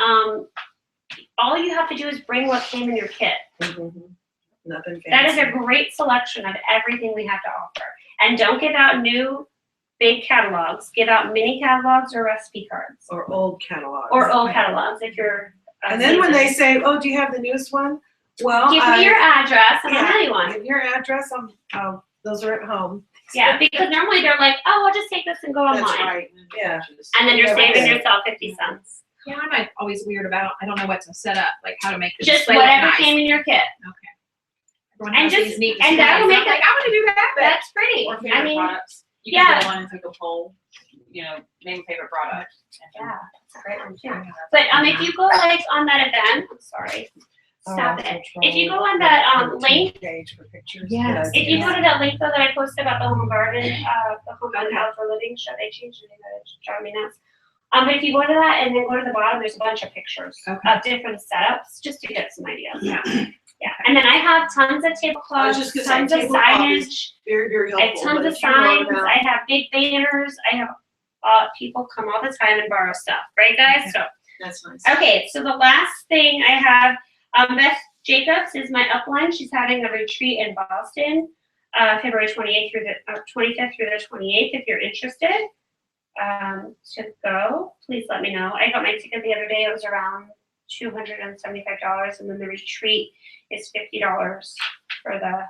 all you have to do is bring what came in your kit. Nothing fancy. That is a great selection of everything we have to offer. And don't give out new big catalogs. Give out mini catalogs or recipe cards. Or old catalogs. Or old catalogs if you're. And then when they say, "Oh, do you have the newest one?" Well, Give me your address and I'll mail you one. Give your address. Those are at home. Yeah, because normally they're like, "Oh, I'll just take this and go online." That's right. Yeah. And then you're Yeah, saving right. yourself 50 cents. yeah, I'm like always weird about, I don't know what to set up, like how to make the Just display look whatever nice. came in your kit. Everyone and has just- these neat and that'll displays. make I'm like, I wanna do that, but That's pretty. Or I favorite mean, products. You yeah. can go on and take a poll, you know, name a favorite product. and then- yeah, that's a great one too. But if you go like on that event, I'm sorry, stop it. If you go on that link, Page for pictures. Yes. if you go to that link though that I posted about the home and garden, the home and outdoor living show, they changed the name of it, it's driving me nuts. But if you go to that and then go to the bottom, there's a bunch of pictures Okay. of different setups, just to get some ideas. Yeah, and then I have tons of tablecloths, just gonna say, tons of tablecloth is signage, Very, very I have helpful. tons but of if you wrote signs, about- I have big banners, I have, people come all the time and borrow stuff, right guys? So, That's nice. okay, so the last thing I have, Beth Jacobs is my upline. She's having a retreat in Boston, February 28th through the 25th through the 28th. If you're interested to go, please let me know. I got my ticket the other day. It was around $275, and then the retreat is $50 for the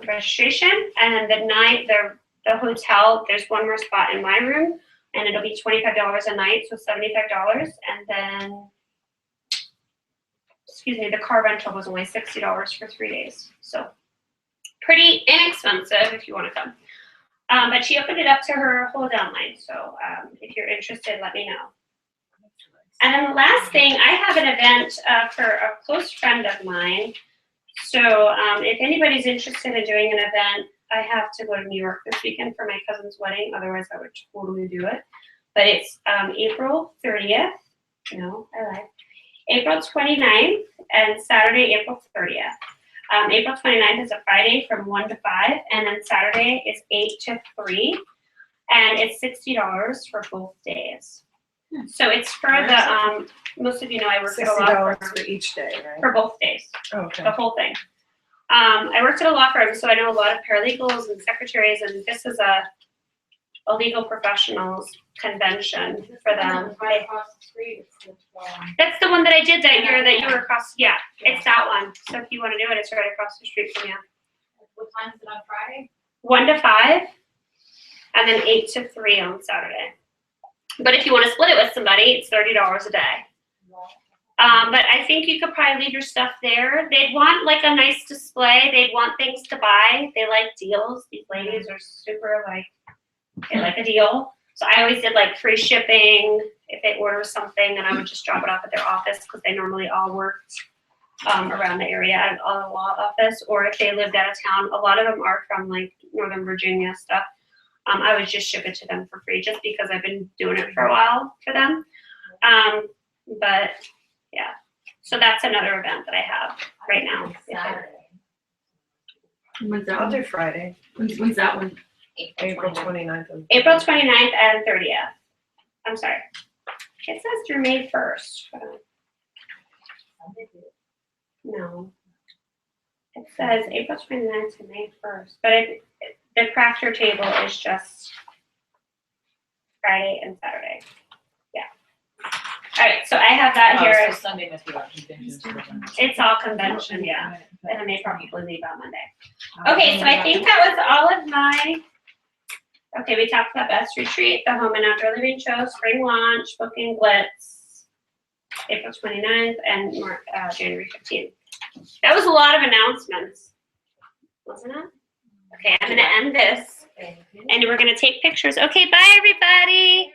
registration. And then the night, the hotel, there's one more spot in my room, and it'll be $25 a night, so $75. And then, the car rental was only $60 for 3 days. So pretty inexpensive if you want to come. But she opened it up to her whole downline. So if you're interested, let me know. And then the last thing, I have an event for a close friend of mine. So if anybody's interested in doing an event, I have to go to New York this weekend for my cousin's wedding. Otherwise, I would totally do it. But it's April 30th. No, I lied. April 29th and Saturday, April 30th. April 29th is a Friday from 1 to 5, and then Saturday is 8 to 3, and it's $60 for both days. So it's for the, most of you know I work at a law $60 firm for each day, right? for both days, Oh, okay. the whole thing. I worked at a law firm, so I know a lot of paralegals and secretaries, and this is a legal professionals convention for them. Right across the street. That's the one that I did that year that you were across, yeah, it's that one. So if you want to do it, it's right across the street from you. What time is it on Friday? 1 to 5, and then 8 to 3 on Saturday. But if you want to split it with somebody, it's $30 a day. But I think you could probably leave your stuff there. They'd want like a nice display. They'd want things to buy. They like deals. These ladies are super like, they like a deal. So I always did like free shipping if they order something, and I would just drop it off at their office because they normally all worked around the area at a law office. Or if they lived out of town, a lot of them are from like Northern Virginia stuff. I would just ship it to them for free just because I've been doing it for a while for them. But yeah, so that's another event that I have right now. Saturday. When's that I'll one? do Friday, When's that one? April 29th. and- April 29th and 30th. I'm sorry. It says through May 1st. No. It says April 29th to May 1st, but the crafter table is just Friday and Saturday. Yeah. All right, so I have that Oh, here. so Sunday must be like conventions for them. It's all convention, yeah. And then they probably leave on Monday. Okay, so I think that was all of my, okay, we talked about Best Retreat, the Home and Outdoor Living Show, Spring Launch, Booking Blitz, April 29th, and January 15th. That was a lot of announcements, wasn't it? Okay, I'm gonna end this And we're gonna take pictures. Okay, bye everybody.